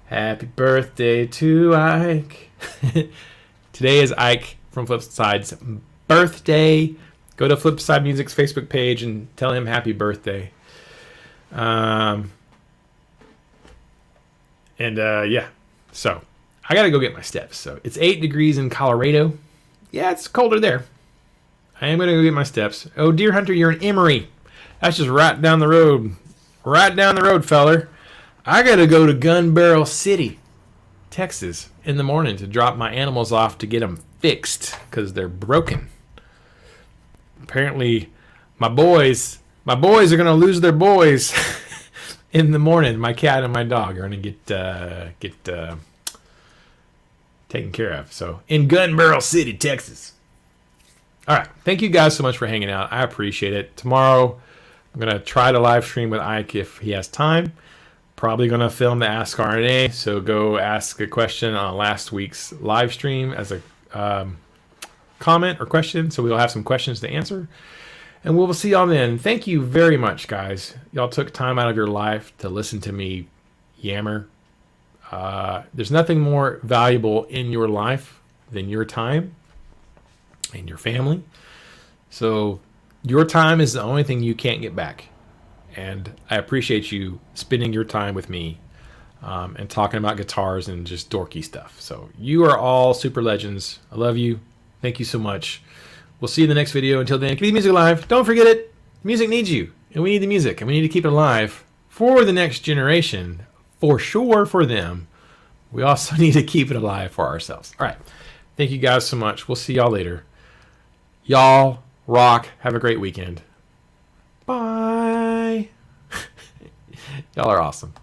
Happy birthday to Ike. Today is Ike from Flipside's birthday. Go to Flipside Music's Facebook page and tell him happy birthday. Yeah. So I got to go get my steps. So it's 8 degrees in Colorado. Yeah, it's colder there. I am going to go get my steps. Oh, Deer Hunter, you're in Emory. That's just right down the road. Right down the road, feller. I got to go to Gun Barrel City, Texas, in the morning to drop my animals off to get them fixed because they're broken. Apparently, my boys are going to lose their boys in the morning. My cat and my dog are going to get taken care of. So, in Gun Barrel City, Texas. All right. Thank you guys so much for hanging out. I appreciate it. Tomorrow, I'm going to try to live stream with Ike if he has time. Probably going to film the Ask RNA. So go ask a question on last week's live stream as a comment or question. So we'll have some questions to answer. And we'll see y'all then. Thank you very much, guys. Y'all took time out of your life to listen to me yammer. There's nothing more valuable in your life than your time and your family. So your time is the only thing you can't get back. And I appreciate you spending your time with me and talking about guitars and just dorky stuff. So you are all super legends. I love you. Thank you so much. We'll see you in the next video. Until then, keep the music alive. Don't forget it. Music needs you. And we need the music. And we need to keep it alive for the next generation. For sure for them. We also need to keep it alive for ourselves. All right. Thank you guys so much. We'll see y'all later. Y'all rock. Have a great weekend. Bye. Y'all are awesome.